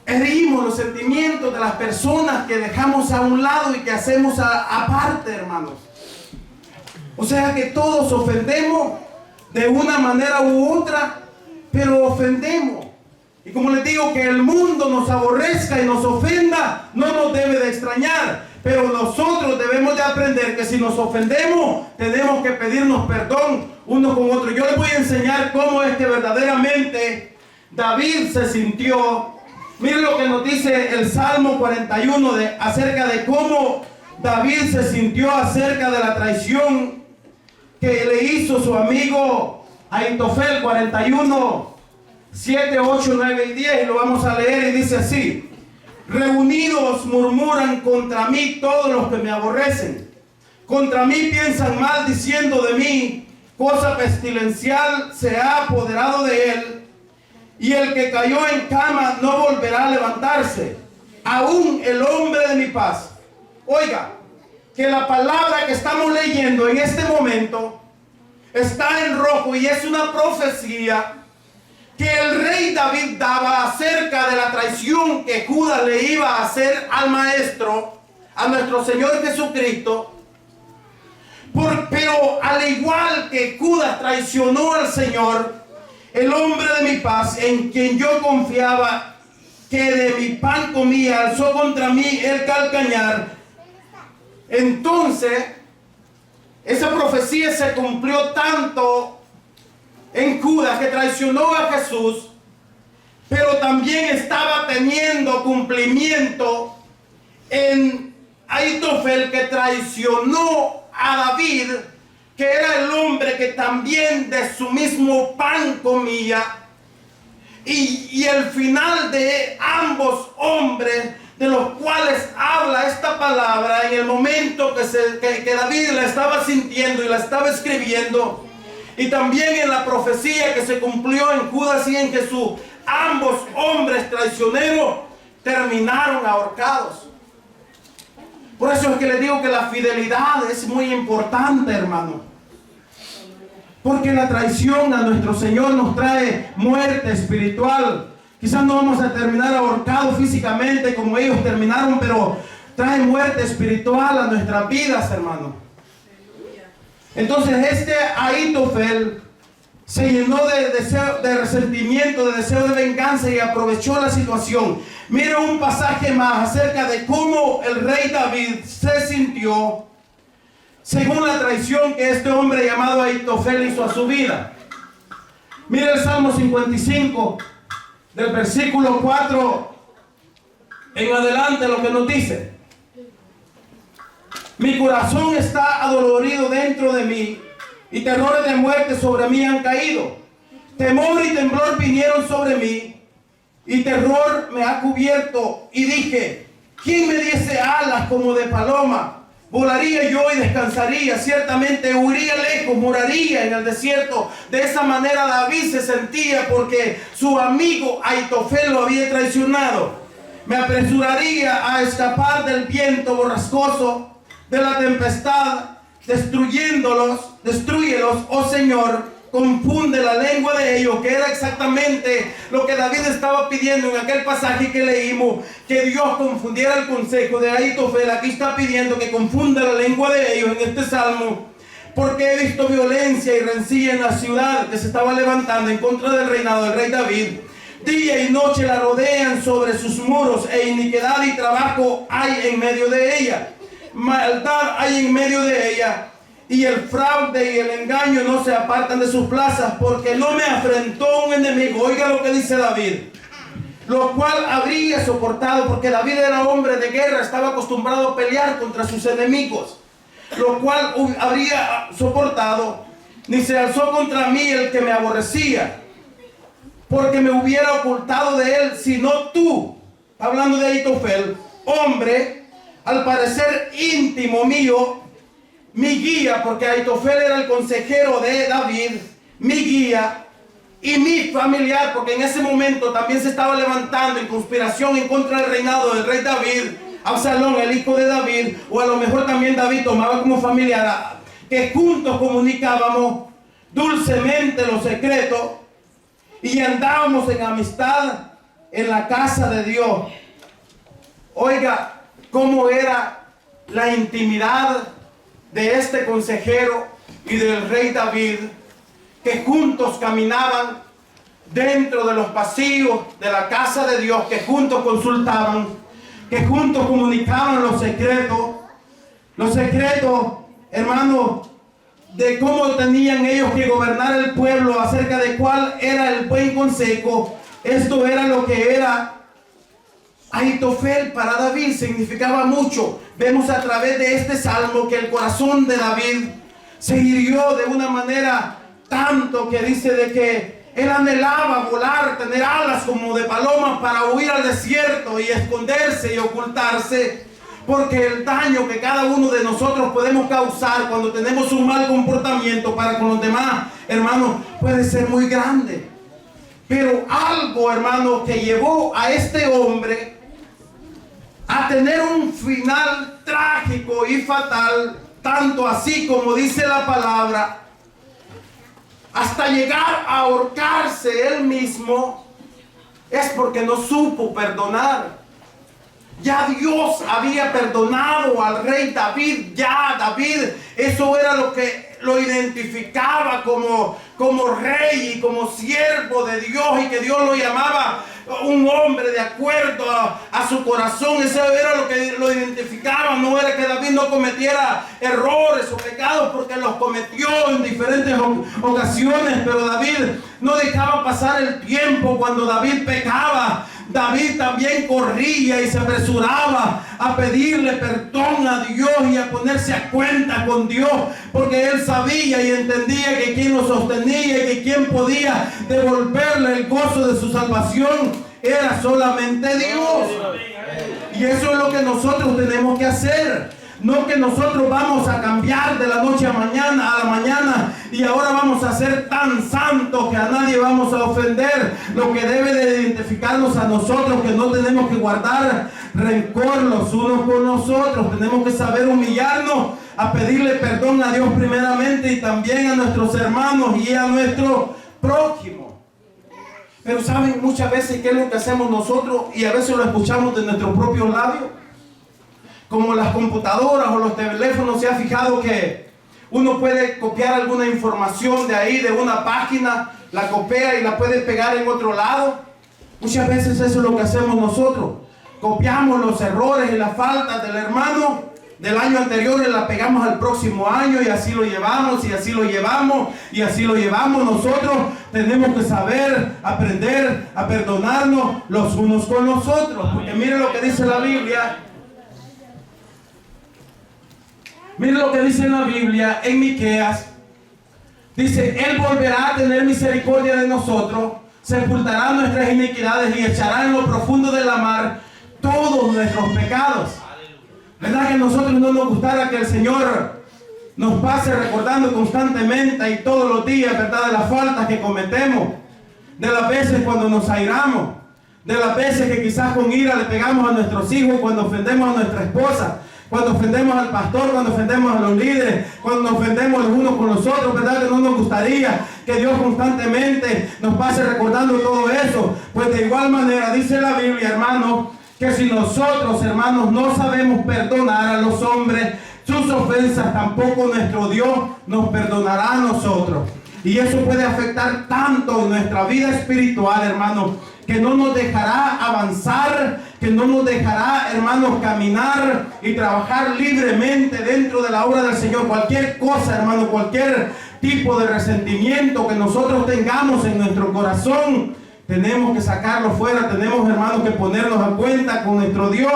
herimos los sentimientos de las personas que dejamos a un lado y que hacemos aparte, hermanos. O sea que todos ofendemos de una manera u otra, pero ofendemos. Y como les digo, que el mundo nos aborrezca y nos ofenda no nos debe de extrañar, pero nosotros debemos de aprender que si nos ofendemos tenemos que pedirnos perdón unos con otros. Yo les voy a enseñar cómo es que verdaderamente David se sintió. Miren lo que nos dice el Salmo 41 acerca de cómo David se sintió acerca de la traición que le hizo su amigo Ahitofel. 41, 7, 8, 9 y 10, y lo vamos a leer, y dice así: reunidos murmuran contra mí todos los que me aborrecen, contra mí piensan mal diciendo de mí, cosa pestilencial se ha apoderado de él, y el que cayó en cama no volverá a levantarse, aún el hombre de mi paz. Oiga, que la palabra que estamos leyendo en este momento está en rojo y es una profecía que el rey David daba acerca de la traición que Judas le iba a hacer al maestro, a nuestro Señor Jesucristo. Pero al igual que Judas traicionó al Señor, el hombre de mi paz, en quien yo confiaba, que de mi pan comía, alzó contra mí el calcañar. Entonces, esa profecía se cumplió tanto en Judas, que traicionó a Jesús, pero también estaba teniendo cumplimiento en Ahitofel, que traicionó a David, que era el hombre que también de su mismo pan comía. Y el final de ambos hombres, de los cuales habla esta palabra, en el momento que David la estaba sintiendo y la estaba escribiendo, y también en la profecía que se cumplió en Judas y en Jesús, ambos hombres traicioneros terminaron ahorcados. Por eso es que les digo que la fidelidad es muy importante, hermano. Porque la traición a nuestro Señor nos trae muerte espiritual. Quizás no vamos a terminar ahorcados físicamente como ellos terminaron, pero trae muerte espiritual a nuestras vidas, hermano. Entonces este Ahitofel se llenó de deseo, de resentimiento, de deseo de venganza, y aprovechó la situación. Mira un pasaje más acerca de cómo el rey David se sintió según la traición que este hombre llamado Ahitofel hizo a su vida. Mira el Salmo 55 del versículo 4 en adelante, lo que nos dice: mi corazón está adolorido dentro de mí, y terrores de muerte sobre mí han caído. Temor y temblor vinieron sobre mí, y terror me ha cubierto. Y dije: ¿quién me diese alas alas como de paloma. Volaría yo y descansaría, ciertamente huiría lejos, moraría en el desierto. De esa manera David se sentía porque su amigo Ahitofel lo había traicionado. Me apresuraría a escapar del viento borrascoso, de la tempestad, destrúyelos, oh Señor. Confunde la lengua de ellos, que era exactamente lo que David estaba pidiendo en aquel pasaje que leímos, que Dios confundiera el consejo de Ahitofel. Aquí está pidiendo que confunda la lengua de ellos en este salmo, porque he visto violencia y rencilla en la ciudad que se estaba levantando en contra del reinado del rey David. Día y noche la rodean sobre sus muros, e iniquidad y trabajo hay en medio de ella. Maldad hay en medio de ella. Y el fraude y el engaño no se apartan de sus plazas, porque no me afrentó un enemigo. Oiga lo que dice David. Lo cual habría soportado, porque David era hombre de guerra, estaba acostumbrado a pelear contra sus enemigos. Lo cual habría soportado, ni se alzó contra mí el que me aborrecía, porque me hubiera ocultado de él, sino tú. Hablando de Ahitofel, hombre, al parecer íntimo mío, mi guía, porque Ahitofel era el consejero de David, mi guía y mi familiar, porque en ese momento también se estaba levantando en conspiración en contra del reinado del rey David, Absalón, el hijo de David, o a lo mejor también David tomaba como familiar, que juntos comunicábamos dulcemente los secretos y andábamos en amistad en la casa de Dios. Oiga, cómo era la intimidad de este consejero y del rey David, que juntos caminaban dentro de los pasillos de la casa de Dios, que juntos consultaban, que juntos comunicaban los secretos, hermanos, de cómo tenían ellos que gobernar el pueblo, acerca de cuál era el buen consejo. Esto era lo que era Ahitofel para David, significaba mucho. Vemos a través de este salmo que el corazón de David se hirió de una manera tanto que dice de que él anhelaba volar, tener alas como de paloma para huir al desierto y esconderse y ocultarse, porque el daño que cada uno de nosotros podemos causar cuando tenemos un mal comportamiento para con los demás, hermanos, puede ser muy grande. Pero algo, hermano, que llevó a este hombre a tener un final trágico y fatal, tanto así como dice la palabra, hasta llegar a ahorcarse él mismo, es porque no supo perdonar. Ya Dios había perdonado al rey David, ya David, eso era lo que lo identificaba como rey y como siervo de Dios, y que Dios lo llamaba un hombre de acuerdo a su corazón. Eso era lo que lo identificaba. No era que David no cometiera errores o pecados, porque los cometió en diferentes ocasiones, pero David no dejaba pasar el tiempo. Cuando David pecaba, David también corría y se apresuraba a pedirle perdón a Dios y a ponerse a cuenta con Dios, porque él sabía y entendía que quien lo sostenía y que quien podía devolverle el gozo de su salvación era solamente Dios. Y eso es lo que nosotros tenemos que hacer. No que nosotros vamos a cambiar de la noche a la mañana y ahora vamos a ser tan santos que a nadie vamos a ofender. Lo que debe de identificarnos a nosotros, que no tenemos que guardar rencor los unos con los otros. Tenemos que saber humillarnos, a pedirle perdón a Dios primeramente y también a nuestros hermanos y a nuestro prójimo. Pero saben muchas veces qué es lo que hacemos nosotros, y a veces lo escuchamos de nuestros propios labios. Como las computadoras o los teléfonos, se ha fijado que uno puede copiar alguna información de ahí, de una página, la copia y la puede pegar en otro lado. Muchas veces eso es lo que hacemos nosotros. Copiamos los errores y las faltas del hermano del año anterior y la pegamos al próximo año, y así lo llevamos, y así lo llevamos, y así lo llevamos. Nosotros tenemos que saber, aprender a perdonarnos los unos con los otros, porque mire lo que dice la Biblia. Mire lo que dice en la Biblia, en Miqueas. Dice, Él volverá a tener misericordia de nosotros, sepultará nuestras iniquidades y echará en lo profundo de la mar todos nuestros pecados. ¿Verdad que a nosotros no nos gustara que el Señor nos pase recordando constantemente y todos los días, ¿verdad?, de las faltas que cometemos, de las veces cuando nos airamos, de las veces que quizás con ira le pegamos a nuestros hijos, cuando ofendemos a nuestra esposa, cuando ofendemos al pastor, cuando ofendemos a los líderes, cuando nos ofendemos los unos con los otros, ¿verdad? Que no nos gustaría que Dios constantemente nos pase recordando todo eso. Pues de igual manera dice la Biblia, hermano, que si nosotros, hermanos, no sabemos perdonar a los hombres sus ofensas, tampoco nuestro Dios nos perdonará a nosotros. Y eso puede afectar tanto en nuestra vida espiritual, hermanos, que no nos dejará avanzar, que no nos dejará, hermanos, caminar y trabajar libremente dentro de la obra del Señor. Cualquier cosa, hermano, cualquier tipo de resentimiento que nosotros tengamos en nuestro corazón, tenemos que sacarlo fuera. Tenemos, hermanos, que ponernos a cuenta con nuestro Dios,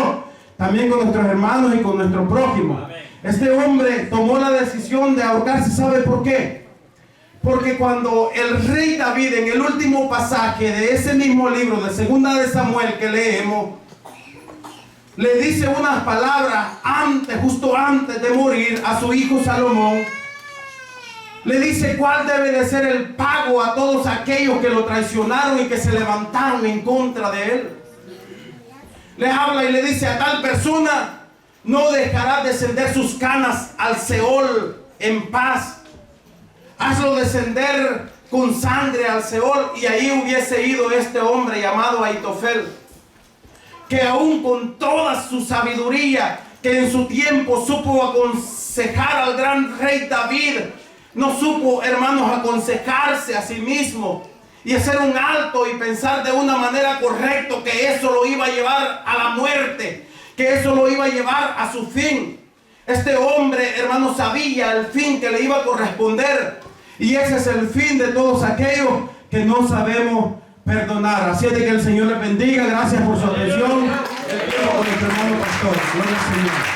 también con nuestros hermanos y con nuestro prójimo. Este hombre tomó la decisión de ahorcarse. ¿Sabe por qué? Porque cuando el rey David, en el último pasaje de ese mismo libro de Segunda de Samuel que leemos, le dice unas palabras justo antes de morir a su hijo Salomón, le dice cuál debe de ser el pago a todos aquellos que lo traicionaron y que se levantaron en contra de él. Le habla y le dice: a tal persona no dejará descender sus canas al Seol en paz. Hazlo descender con sangre al Seol. Y ahí hubiese ido este hombre llamado Ahitofel, que aún con toda su sabiduría, que en su tiempo supo aconsejar al gran rey David, no supo, hermanos, aconsejarse a sí mismo y hacer un alto y pensar de una manera correcta que eso lo iba a llevar a la muerte, que eso lo iba a llevar a su fin. Este hombre, hermanos, sabía el fin que le iba a corresponder, y ese es el fin de todos aquellos que no sabemos perdonar. Así es de que el Señor les bendiga. Gracias por su atención. El tiempo con nuestro hermano pastor. Gloria al Señor.